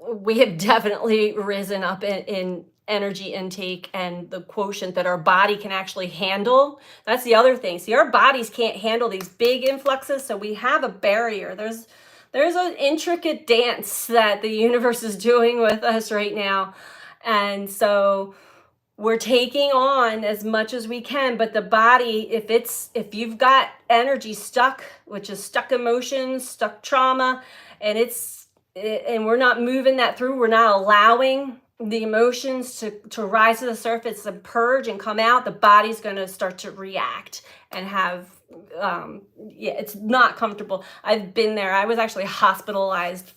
we have definitely risen up in energy intake and the quotient that our body can actually handle. That's the other thing. See, our bodies can't handle these big influxes. So we have a barrier. There's an intricate dance that the universe is doing with us right now. And so we're taking on as much as we can, but the body, if you've got energy stuck, which is stuck emotions, stuck trauma, and and we're not moving that through, we're not allowing the emotions to rise to the surface and purge and come out, the body's going to start to react and have it's not comfortable. I've been there. I was actually hospitalized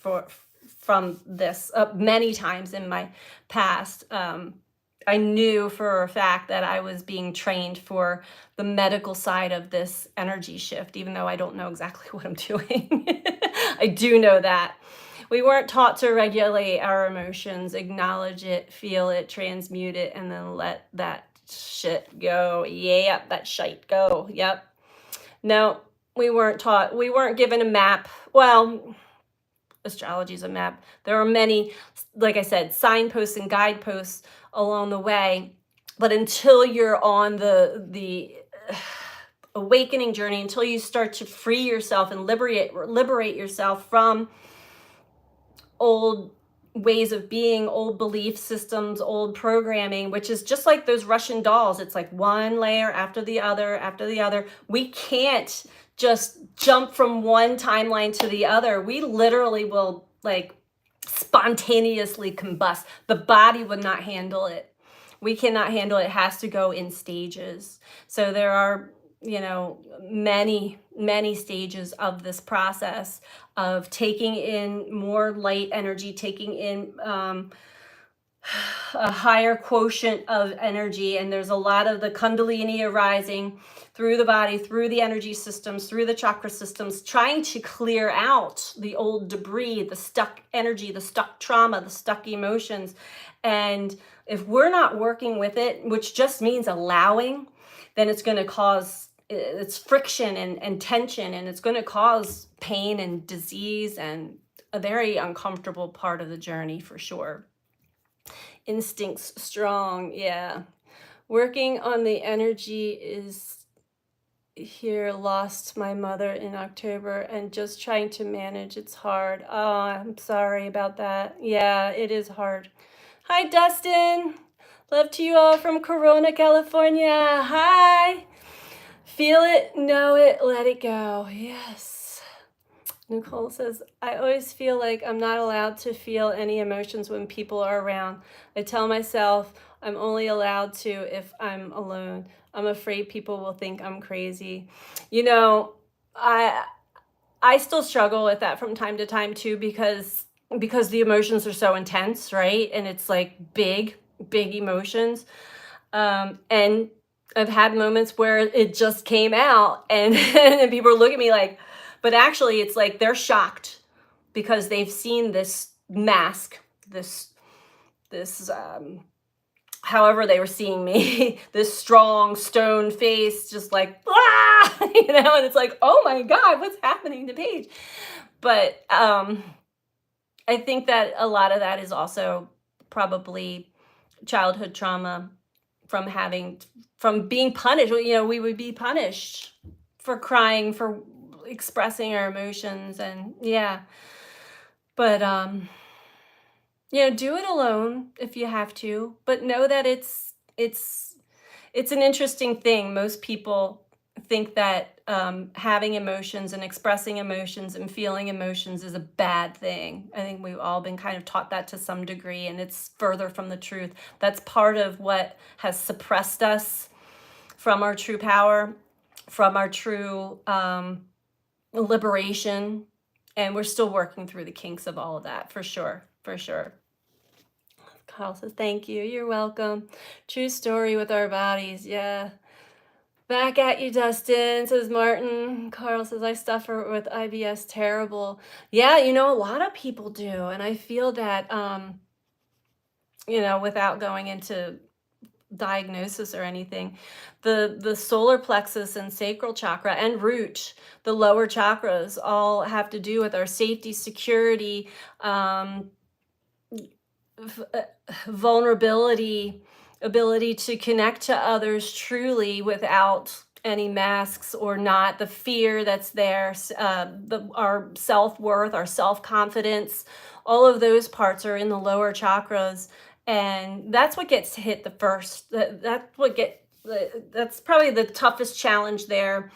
from this many times in my past. I knew for a fact that I was being trained for the medical side of this energy shift, even though I don't know exactly what I'm doing. I do know that. We weren't taught to regulate our emotions, acknowledge it, feel it, transmute it, and then let that shit go. Yep, that shite go. Yep. No, we weren't taught. We weren't given a map. Well, astrology is a map. There are many, like I said, signposts and guideposts along the way. But until you're on the awakening journey, until you start to free yourself and liberate yourself from old ways of being, old belief systems, old programming, which is just like those Russian dolls. It's like one layer after the other, after the other. We can't just jump from one timeline to the other. We literally will like spontaneously combust. The body would not handle it. We cannot handle it. It has to go in stages. So there are, many stages of this process of taking in more light energy, taking in a higher quotient of energy. And there's a lot of the Kundalini arising through the body, through the energy systems, through the chakra systems, trying to clear out the old debris, the stuck energy, the stuck trauma, the stuck emotions. And if we're not working with it, which just means allowing, then it's going to cause it's friction and tension, and it's going to cause pain and disease and a very uncomfortable part of the journey for sure. Instincts strong, yeah. Working on the energy is here. Lost my mother in October and just trying to manage. It's hard. Oh, I'm sorry about that. Yeah, it is hard. Hi, Dustin. Love to you all from Corona, California. Hi. Feel it, know it, let it go. Yes. Nicole says, I always feel like I'm not allowed to feel any emotions when people are around. I tell myself I'm only allowed to if I'm alone. I'm afraid people will think I'm crazy. I still struggle with that from time to time too, because the emotions are so intense, right? And it's like big emotions. And I've had moments where it just came out and, and people look at me like, but actually it's like they're shocked because they've seen this mask, this however they were seeing me, this strong stone face, just like, and it's like, oh my God, what's happening to Paige? But I think that a lot of that is also probably childhood trauma from being punished. We would be punished for crying, for expressing our emotions, and yeah. But do it alone if you have to, but know that it's an interesting thing. Most people think that having emotions and expressing emotions and feeling emotions is a bad thing. I think we've all been kind of taught that to some degree, and it's further from the truth. That's part of what has suppressed us from our true power, from our true liberation. And we're still working through the kinks of all of that, for sure. Carl says, thank you. You're welcome. True story with our bodies. Yeah. Back at you, Dustin, says Martin. Carl says, I suffer with IBS. Terrible. Yeah, a lot of people do. And I feel that, without going into diagnosis or anything, the solar plexus and sacral chakra and root, the lower chakras, all have to do with our safety, security, vulnerability, ability to connect to others truly without any masks or not, the fear that's there, our self-worth, our self-confidence, all of those parts are in the lower chakras. And that's what gets hit the first. That's probably the toughest challenge there.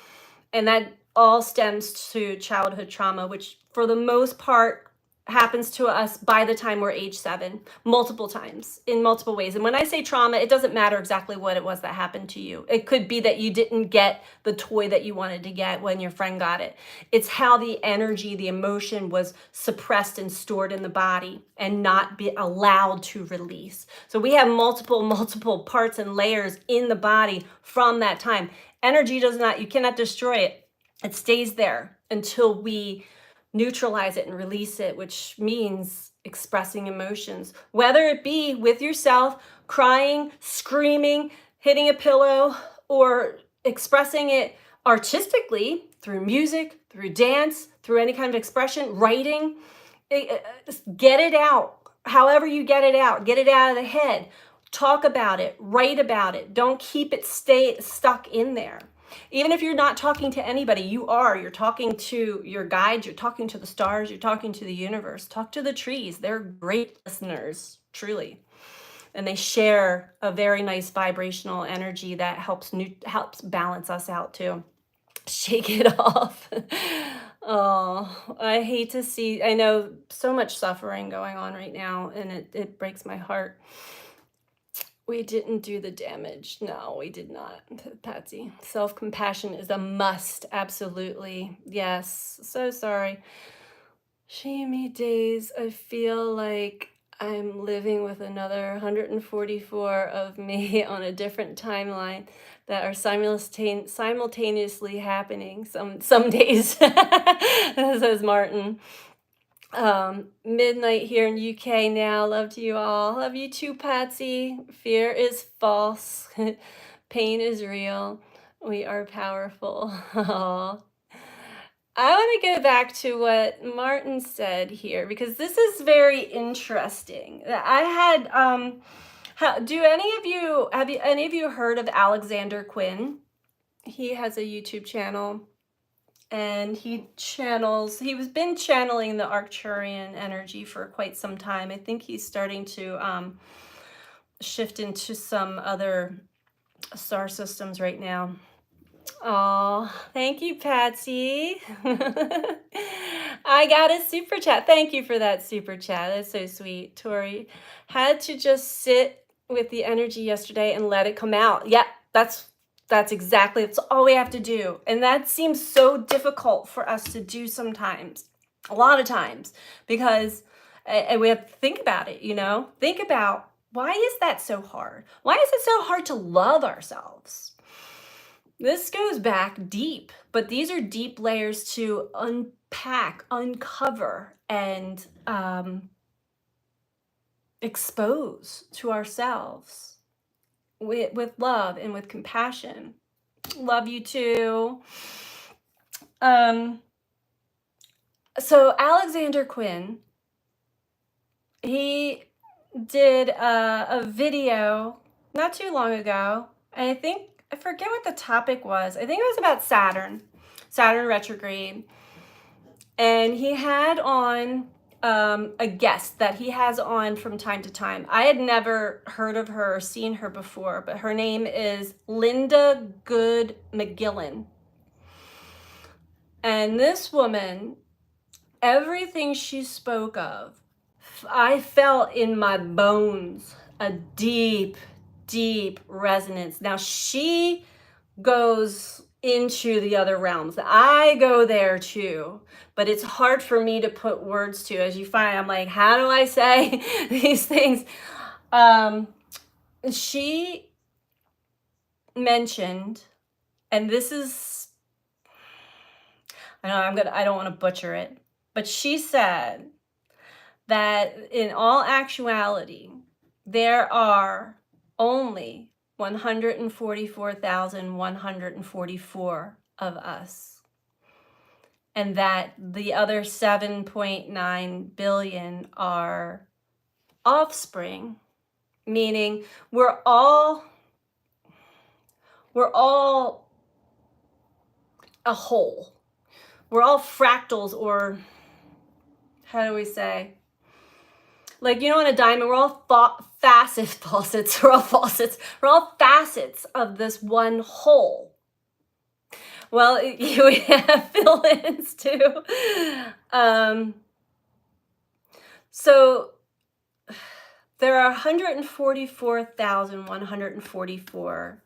And that all stems to childhood trauma, which for the most part happens to us by the time we're age 7, multiple times, in multiple ways. And when I say trauma, it doesn't matter exactly what it was that happened to you. It could be that you didn't get the toy that you wanted to get when your friend got it. It's how the energy, the emotion was suppressed and stored in the body and not be allowed to release. So we have multiple parts and layers in the body from that time. Energy does not, you cannot destroy it. It stays there until we neutralize it and release it, which means expressing emotions, whether it be with yourself, crying, screaming, hitting a pillow, or expressing it artistically through music, through dance, through any kind of expression, writing. Get it out. However you get it out of the head. Talk about it, write about it. Don't keep it stuck in there. Even if you're not talking to anybody, you're talking to your guides, you're talking to the stars, you're talking to the universe. Talk to the trees. They're great listeners, truly. And they share a very nice vibrational energy that helps balance us out too. Shake it off. Oh, I hate to see, I know so much suffering going on right now, and it breaks my heart. We didn't do the damage. No, we did not, Patsy. Self-compassion is a must. Absolutely. Yes. So sorry. Shamey days. I feel like I'm living with another 144 of me on a different timeline that are simultaneously happening some days, says Martin. Midnight here in UK now. Love to you all. Love you too, Patsy. Fear is false. Pain is real. We are powerful. Aw. I want to go back to what Martin said here because this is very interesting. I had do any of you heard of Alexander Quinn? He has a YouTube channel. And he's been channeling the Arcturian energy for quite some time. I think he's starting to shift into some other star systems right now. Oh, thank you, Patsy. I got a super chat. Thank you for that super chat. That's so sweet. Tori had to just sit with the energy yesterday and let it come out. Yeah, that's all we have to do. And that seems so difficult for us to do sometimes, a lot of times, because and we have to think about it, think about, why is that so hard? Why is it so hard to love ourselves? This goes back deep, but these are deep layers to unpack, uncover, and expose to ourselves with love and with compassion. Love you too. So Alexander Quinn, he did a video not too long ago. I forget what the topic was. I think it was about Saturn retrograde. And he had on a guest that he has on from time to time. I had never heard of her or seen her before, but her name is Linda Good McGillen. And this woman, everything she spoke of, I felt in my bones a deep, deep resonance. Now she goes into the other realms. I go there too, but it's hard for me to put words to. As you find, I'm like, how do I say these things? She mentioned, and this is, I don't want to butcher it, but she said that in all actuality, there are only 144,144 of us. And that the other 7.9 billion are offspring, meaning we're all a whole. We're all fractals, or how do we say? Like, you know, in a diamond, we're all faucets, we're all faucets, we're all facets of this one whole. Well, you have fill-ins too. So there are 144,144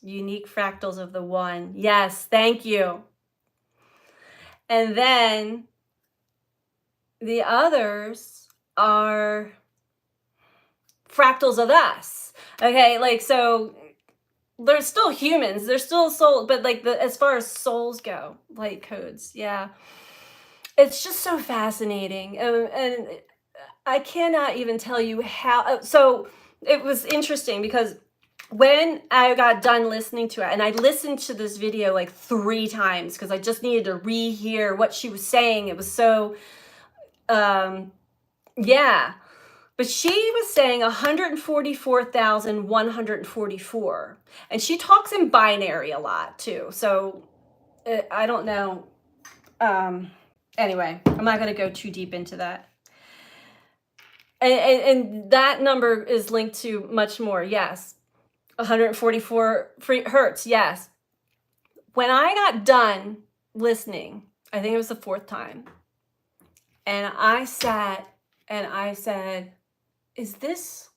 unique fractals of the one. Yes, thank you. And then the others are fractals of us. Okay, like, so they're still humans, they're still soul, but like as far as souls go, light codes, yeah. It's just so fascinating. And I cannot even tell you how. So it was interesting because when I got done listening to it, and I listened to this video like 3 times because I just needed to rehear what she was saying. It was so, yeah. But she was saying 144,144. And she talks in binary a lot too. So I don't know. Anyway, I'm not going to go too deep into that. And that number is linked to much more. Yes. 144 hertz. Yes. When I got done listening, I think it was the 4th time, and I sat and I said, is this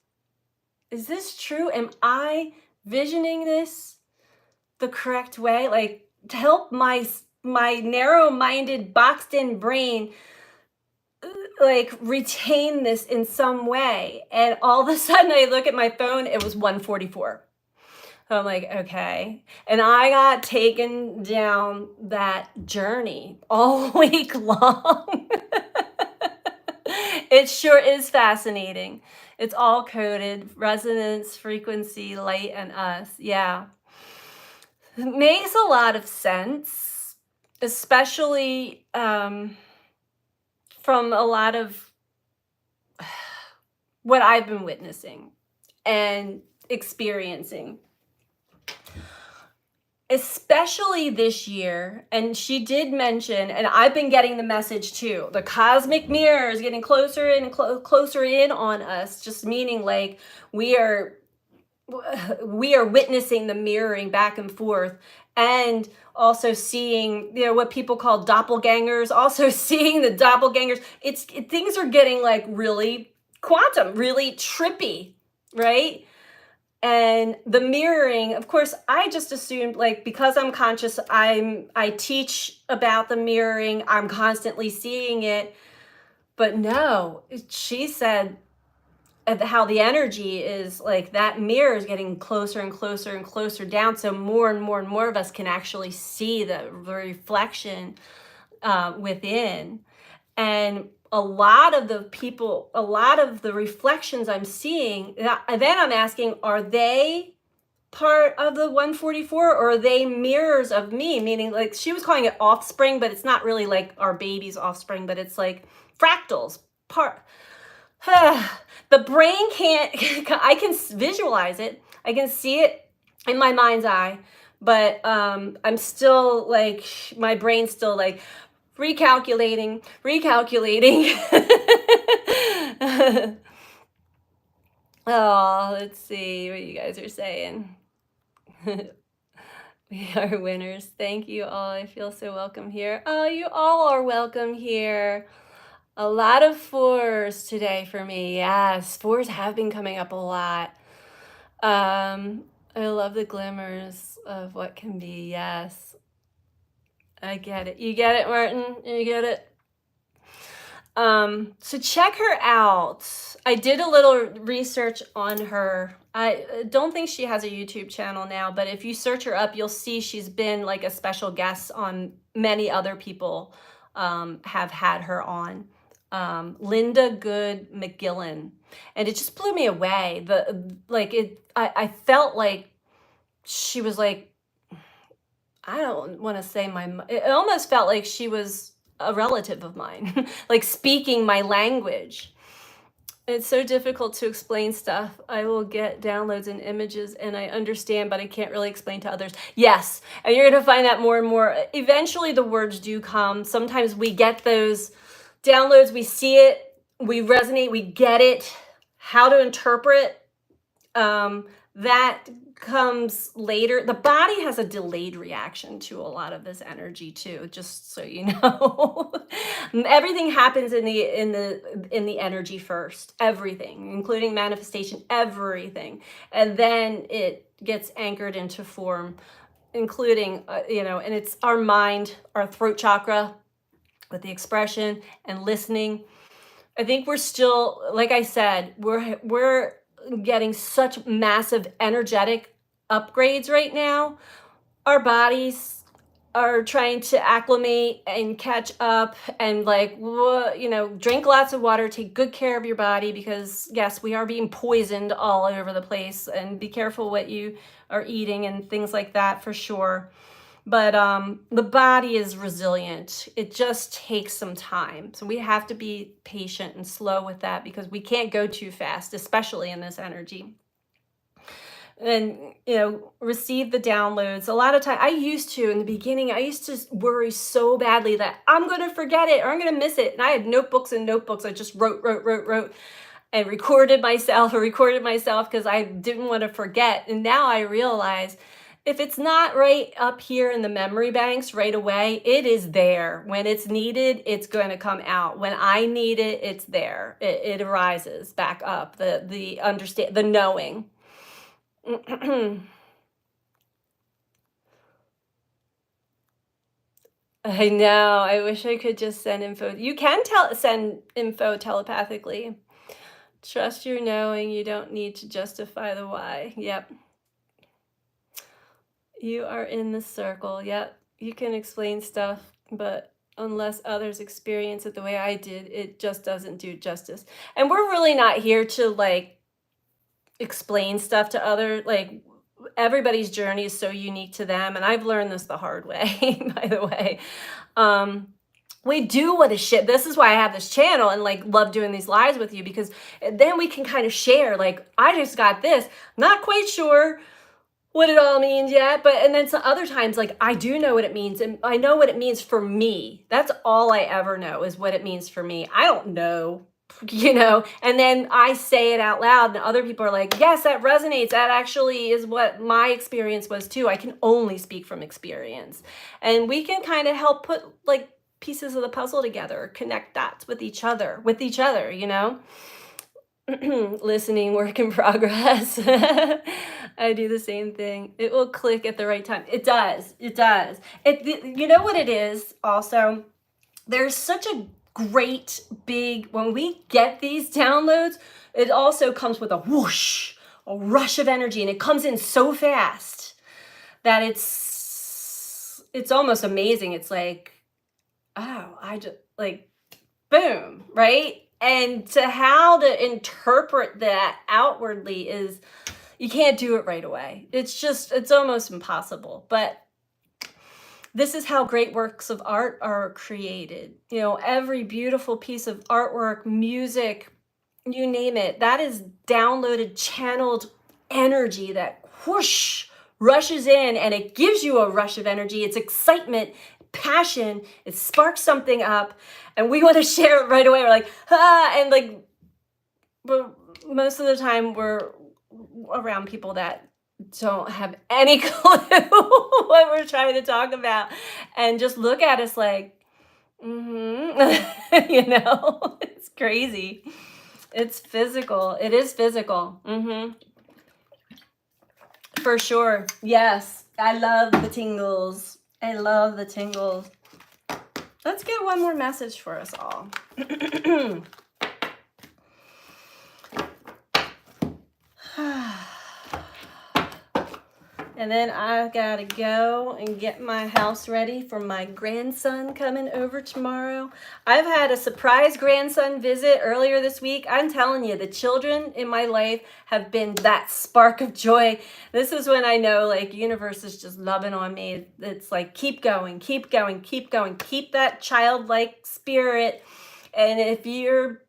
true? Am I visioning this the correct way? Like, to help my narrow-minded, boxed-in brain like retain this in some way. And all of a sudden I look at my phone, it was 144. I'm like, okay. And I got taken down that journey all week long. It sure is fascinating. It's all coded: resonance, frequency, light, and us. Yeah. It makes a lot of sense, especially from a lot of what I've been witnessing and experiencing, especially this year. And she did mention, and I've been getting the message too, the cosmic mirror is getting closer and closer in on us, just meaning like we are witnessing the mirroring back and forth, and also seeing, you know, what people call doppelgangers, also seeing the doppelgangers. Things are getting like really quantum, really trippy, right? And the mirroring, of course, I just assumed, like, because I'm conscious, I teach about the mirroring, I'm constantly seeing it. But no, she said how the energy is like that mirror is getting closer and closer and closer down, so more and more and more of us can actually see the reflection within. And a lot of the people, a lot of the reflections I'm seeing, and then I'm asking, are they part of the 144, or are they mirrors of me? Meaning, like, she was calling it offspring, but it's not really like our baby's offspring, but it's like fractals. The brain can't, I can visualize it, I can see it in my mind's eye, but I'm still like, my brain's still like recalculating. Oh, let's see what you guys are saying. We are winners. Thank you all. I feel so welcome here. Oh, you all are welcome here. A lot of 4s today for me. Yes, 4s have been coming up a lot. I love the glimmers of what can be. Yes, I get it. You get it, Martin? You get it? So check her out. I did a little research on her. I don't think she has a YouTube channel now, but if you search her up, you'll see she's been like a special guest on many other people have had her on. Linda Good McGillen, and it just blew me away. I felt like she was like, I don't want to say it almost felt like she was a relative of mine, like speaking my language. It's so difficult to explain stuff. I will get downloads and images and I understand, but I can't really explain to others. Yes, and you're going to find that more and more. Eventually the words do come. Sometimes we get those downloads, we see it, we resonate, we get it. How to interpret, that comes later. The body has a delayed reaction to a lot of this energy too, just so you know. Everything happens in the energy first. Everything, including manifestation, everything. And then it gets anchored into form, including and it's our mind, our throat chakra with the expression and listening. I think we're still, like I said, we're getting such massive energetic upgrades right now. Our bodies are trying to acclimate and catch up, and like drink lots of water, take good care of your body, because yes, we are being poisoned all over the place, and be careful what you are eating and things like that for sure. But the body is resilient. It just takes some time. So we have to be patient and slow with that, because we can't go too fast, especially in this energy. And receive the downloads. A lot of time, in the beginning, I used to worry so badly that I'm going to forget it or I'm going to miss it. And I had notebooks and notebooks. I just wrote, and recorded myself because I didn't want to forget. And now I realize, if it's not right up here in the memory banks right away, it is there. When it's needed, it's going to come out. When I need it, it's there. It arises back up. The understand, the knowing. I know. I wish I could just send info. You can send info telepathically. Trust your knowing. You don't need to justify the why. Yep. You are in the circle. Yep. You can explain stuff, but unless others experience it the way I did, it just doesn't do justice. And we're really not here to explain stuff to others. Everybody's journey is so unique to them. And I've learned this the hard way, by the way. We do what is shit. This is why I have this channel and love doing these lives with you, because then we can kind of share, I just got this, not quite sure what it all means yet, and then some other times, I do know what it means, and I know what it means for me. That's all I ever know, is what it means for me. I don't know, and then I say it out loud, and other people are like, yes, that resonates. That actually is what my experience was too. I can only speak from experience, and we can kind of help put pieces of the puzzle together, connect dots with each other, Listening, work in progress. I do the same thing. It will click at the right time. It does. You know what it is also? There's such a great big, when we get these downloads, it also comes with a whoosh, a rush of energy, and it comes in so fast that it's almost amazing. It's I just boom, right? And how to interpret that outwardly is, you can't do it right away. It's almost impossible. But this is how great works of art are created. Every beautiful piece of artwork, music, you name it, that is downloaded, channeled energy that whoosh rushes in, and it gives you a rush of energy. It's excitement, passion. It sparks something up, and we want to share it right away. We're but most of the time we're around people that don't have any clue what we're trying to talk about, and just look at us it's crazy. It's physical. It is physical. For sure. Yes. I love the tingles. Let's get one more message for us all. And then I gotta go and get my house ready for my grandson coming over tomorrow. I've had a surprise grandson visit earlier this week. I'm telling you, the children in my life have been that spark of joy. This is when I know universe is just loving on me. It's keep going, keep that childlike spirit. And if you're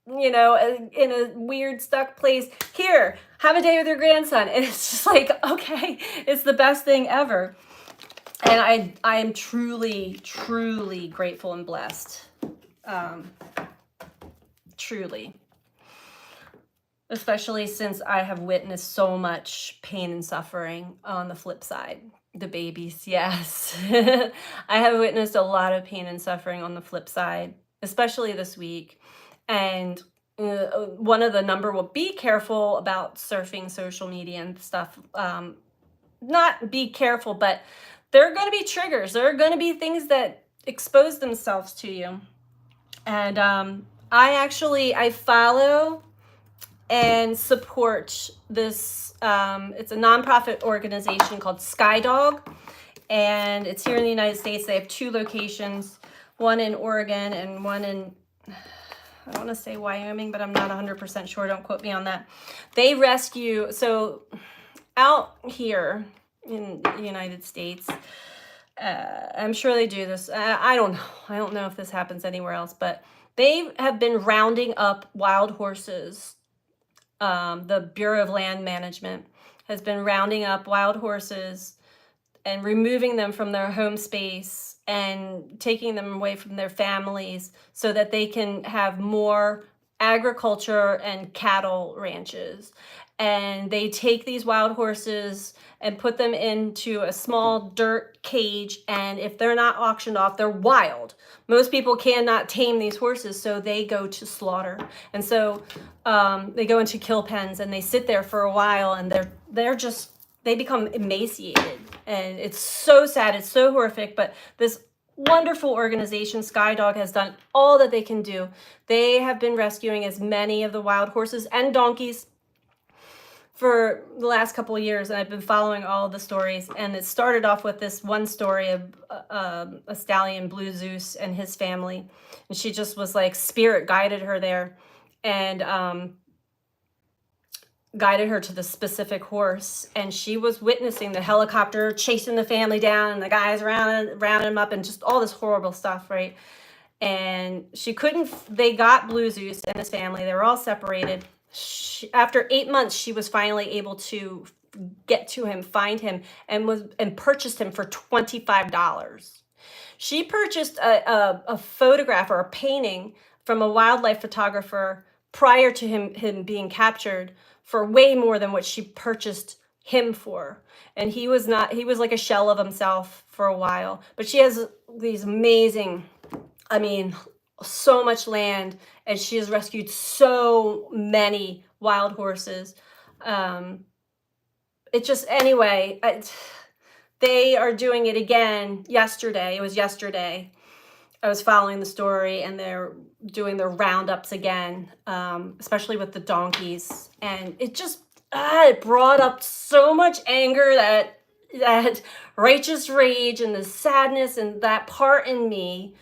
in a weird stuck place, here, have a day with your grandson. And it's just okay, it's the best thing ever. And I am truly, truly grateful and blessed. truly. Especially since I have witnessed so much pain and suffering on the flip side. The babies, yes. I have witnessed a lot of pain and suffering on the flip side, especially this week. And one of the number will be careful about surfing social media and stuff. Not be careful, but there are going to be triggers. There are going to be things that expose themselves to you. And I follow and support this. It's a nonprofit organization called Skydog, and it's here in the United States. They have 2 locations, one in Oregon and one in, I want to say Wyoming, but I'm not 100% sure. Don't quote me on that. They rescue, so out here in the United States, I'm sure they do this. I don't know. I don't know if this happens anywhere else, but they have been rounding up wild horses. The Bureau of Land Management has been rounding up wild horses and removing them from their home space and taking them away from their families so that they can have more agriculture and cattle ranches. And they take these wild horses and put them into a small dirt cage, and if they're not auctioned off, they're wild. Most people cannot tame these horses, so they go to slaughter. And so they go into kill pens, and they sit there for a while, and they become emaciated. And it's so sad, it's so horrific, but this wonderful organization, Skydog, has done all that they can do. They have been rescuing as many of the wild horses and donkeys for the last couple of years, and I've been following all of the stories. And it started off with this one story of a stallion, Blue Zeus, and his family. And she just was like, spirit guided her there and guided her to the specific horse. And she was witnessing the helicopter chasing the family down, and the guys rounding him up, and just all this horrible stuff, right? And they got Blue Zeus and his family. They were all separated. After 8 months, she was finally able to get to him, find him, and purchased him for $25. She purchased a photograph or a painting from a wildlife photographer prior to him being captured for way more than what she purchased him for. And he was like a shell of himself for a while. But she has these amazing, so much land, and she has rescued so many wild horses. They are doing it again yesterday. It was yesterday. I was following the story, and they're doing their roundups again, especially with the donkeys. And it just, it brought up so much anger, that righteous rage and the sadness, and that part in me.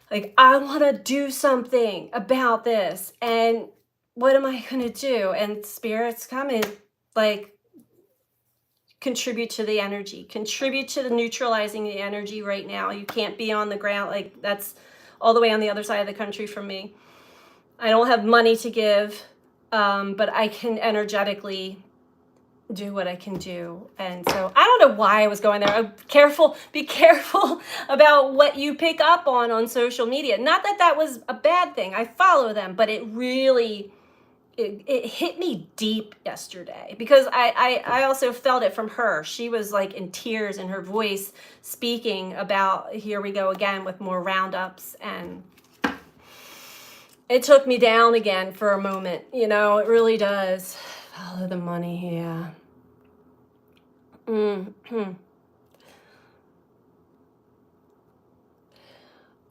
Like, I want to do something about this. And what am I going to do? And Spirit's coming, like, contribute to the energy. Contribute to the neutralizing the energy right now. You can't be on the ground. Like, that's all the way on the other side of the country from me. I don't have money to give, but I can energetically do what I can do. And so I don't know why I was going there. Be careful about what you pick up on social media. Not that that was a bad thing. I follow them, but it really, it hit me deep yesterday, because I also felt it from her. She was like in tears in her voice, speaking about, here we go again with more roundups. And it took me down again for a moment. It really does. Follow the money, yeah. Mm-hmm.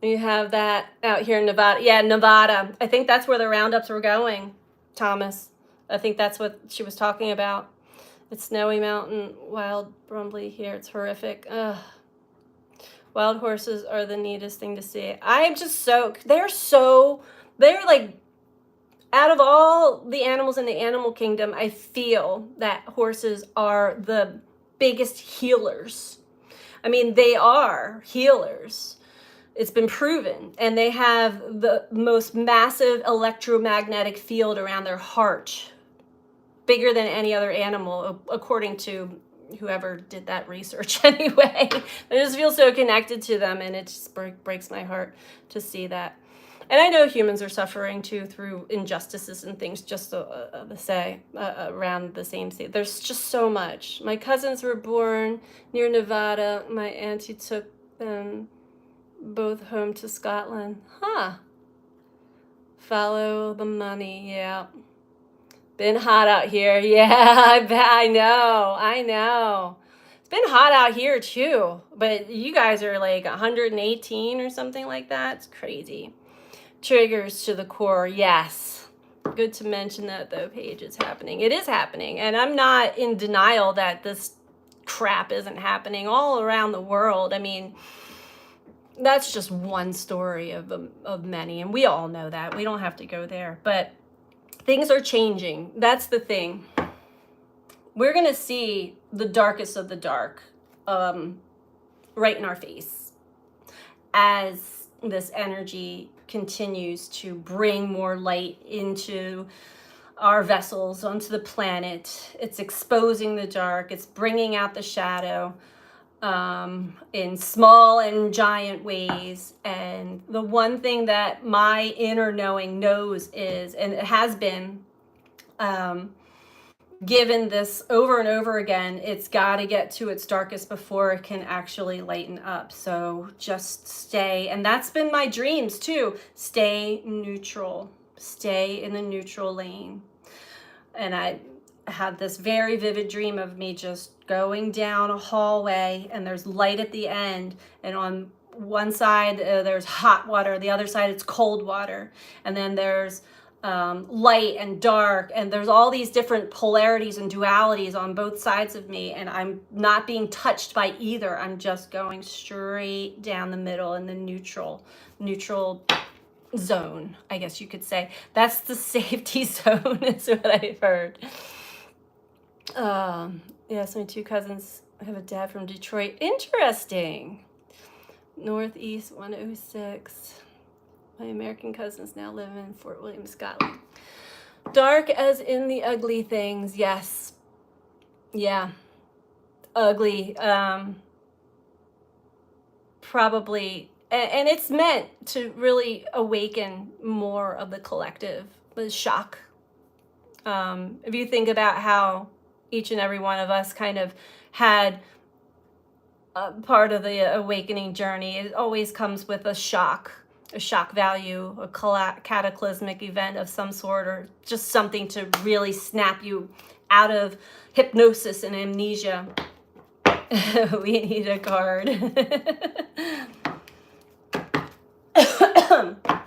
You have that out here in Nevada. Yeah, Nevada. I think that's where the roundups were going, Thomas. I think that's what she was talking about. It's Snowy Mountain, wild Brumbly here. It's horrific. Ugh. Wild horses are the neatest thing to see. I am just they're like, out of all the animals in the animal kingdom, I feel that horses are the biggest healers. They are healers. It's been proven. And they have the most massive electromagnetic field around their heart, bigger than any other animal, according to whoever did that research anyway. I just feel so connected to them, and it just breaks my heart to see that. And I know humans are suffering too through injustices and things, just to say, around the same state. There's just so much. My cousins were born near Nevada. My auntie took them both home to Scotland. Huh. Follow the money, yeah. Been hot out here. Yeah, I bet. I know. It's been hot out here too, but you guys are like 118 or something like that. It's crazy. Triggers to the core, yes. Good to mention that though, Paige. It's happening. It is happening, and I'm not in denial that this crap isn't happening all around the world. I mean, that's just one story of many, and we all know that. We don't have to go there, but things are changing. That's the thing. We're going to see the darkest of the dark right in our face as this energy continues to bring more light into our vessels, onto the planet. It's exposing the dark. It's bringing out the shadow in small and giant ways. And the one thing that my inner knowing knows is, and it has been given this over and over again, it's got to get to its darkest before it can actually lighten up. So just stay, and that's been my dreams too. Stay neutral, stay in the neutral lane. And I had this very vivid dream of me just going down a hallway, and there's light at the end, and on one side there's hot water, the other side it's cold water, and then there's light and dark, and there's all these different polarities and dualities on both sides of me, and I'm not being touched by either. I'm just going straight down the middle in the neutral zone, I guess you could say. That's the safety zone, is what I've heard. Yes, my two cousins have a dad from Detroit. Interesting. Northeast 106. My American cousins now live in Fort William, Scotland. Dark as in the ugly things. Yes. Yeah. Ugly. Probably. And it's meant to really awaken more of the collective, the shock. If you think about how each and every one of us kind of had part of the awakening journey, it always comes with a shock value, a cataclysmic event of some sort, or just something to really snap you out of hypnosis and amnesia. We need a card.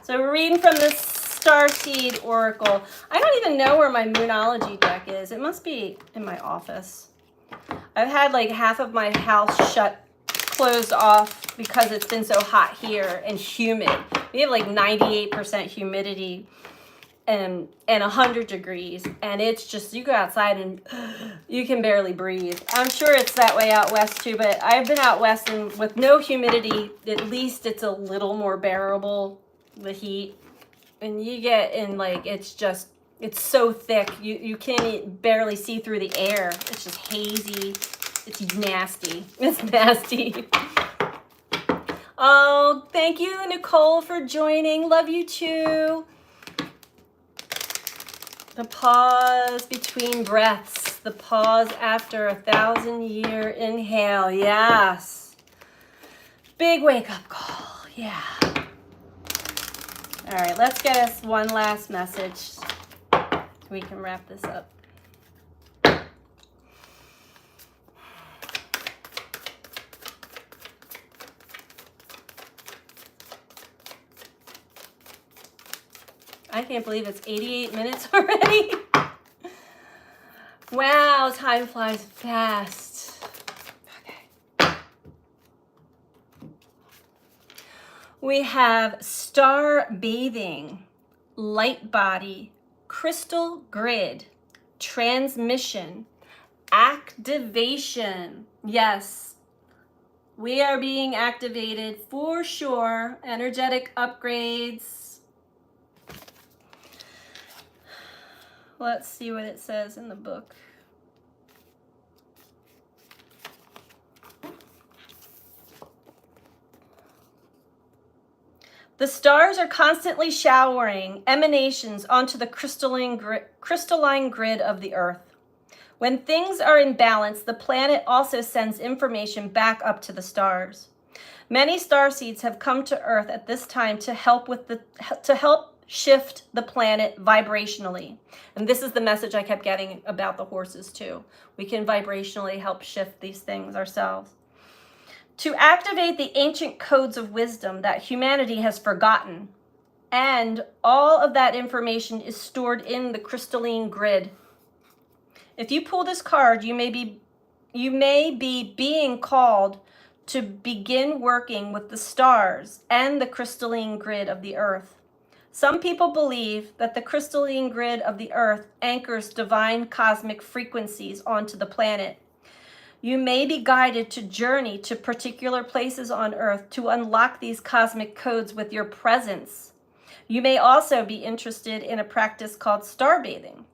So we're reading from the Starseed Oracle. I don't even know where my Moonology deck is. It must be in my office. I've had like half of my house closed off because it's been so hot here and humid. We have like 98% humidity and 100 degrees, and it's just, you go outside and you can barely breathe. I'm sure it's that way out west too, but I've been out west, and with no humidity, at least it's a little more bearable, the heat. And you get in, like, it's so thick, you can't barely see through the air. It's just hazy. It's nasty. It's nasty. Oh, thank you, Nicole, for joining. Love you too. The pause between breaths. The pause after 1,000-year inhale. Yes. Big wake-up call. Yeah. All right, let's get us one last message. We can wrap this up. I can't believe it's 88 minutes already. Wow, time flies fast. Okay. We have star bathing, light body, crystal grid, transmission, activation. Yes, we are being activated for sure. Energetic upgrades. Let's see what it says in the book. The stars are constantly showering emanations onto the crystalline grid of the Earth. When things are in balance, the planet also sends information back up to the stars. Many starseeds have come to Earth at this time to help shift the planet vibrationally. And this is the message I kept getting about the horses too. We can vibrationally help shift these things ourselves. To activate the ancient codes of wisdom that humanity has forgotten. And all of that information is stored in the crystalline grid. If you pull this card, you may be being called to begin working with the stars and the crystalline grid of the Earth. Some people believe that the crystalline grid of the Earth anchors divine cosmic frequencies onto the planet. You may be guided to journey to particular places on Earth to unlock these cosmic codes with your presence. You may also be interested in a practice called starbathing.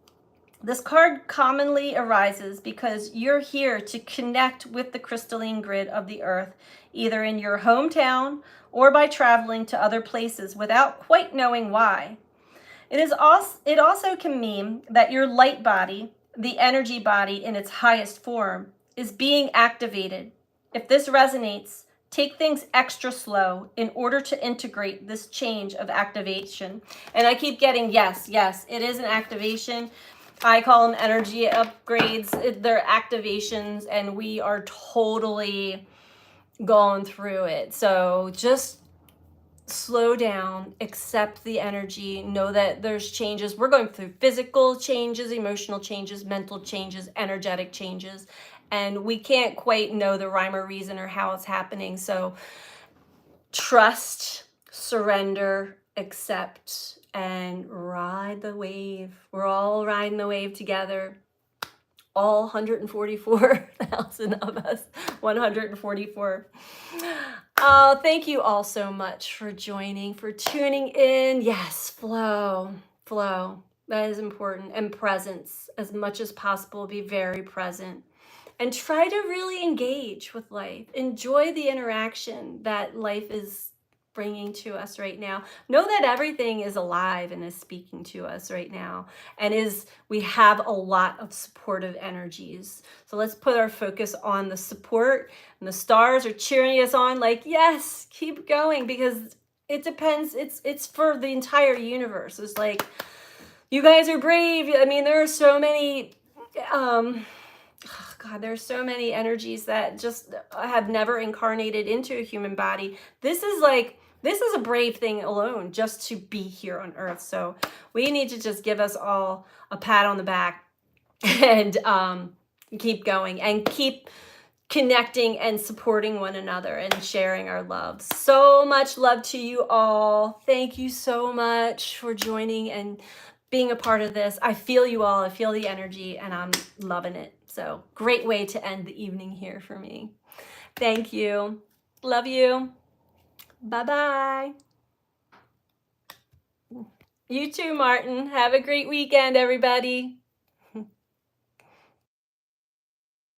This card commonly arises because you're here to connect with the crystalline grid of the Earth, either in your hometown or by traveling to other places without quite knowing why. It also can mean that your light body, the energy body in its highest form, is being activated. If this resonates, take things extra slow in order to integrate this change of activation. And I keep getting yes, it is an activation. I call them energy upgrades. They're activations, and we are totally going through it. So just slow down, accept the energy, know that there's changes. We're going through physical changes, emotional changes, mental changes, energetic changes, and we can't quite know the rhyme or reason or how it's happening. So trust, surrender, accept, and ride the wave. We're all riding the wave together. All 144,000 of us, 144. Oh, thank you all so much for joining, for tuning in. Yes, flow. That is important. And presence, as much as possible, be very present. And try to really engage with life. Enjoy the interaction that life is bringing to us right now. Know that everything is alive and is speaking to us right now, and we have a lot of supportive energies. So let's put our focus on the support, and the stars are cheering us on like, yes, keep going, because it depends. It's for the entire universe. It's like, you guys are brave. I mean, there are so many there's so many energies that just have never incarnated into a human body. This is a brave thing alone, just to be here on Earth. So we need to just give us all a pat on the back and keep going and keep connecting and supporting one another and sharing our love. So much love to you all. Thank you so much for joining and being a part of this. I feel you all. I feel the energy, and I'm loving it. So great way to end the evening here for me. Thank you. Love you. Bye-bye. You too, Martin. Have a great weekend, everybody.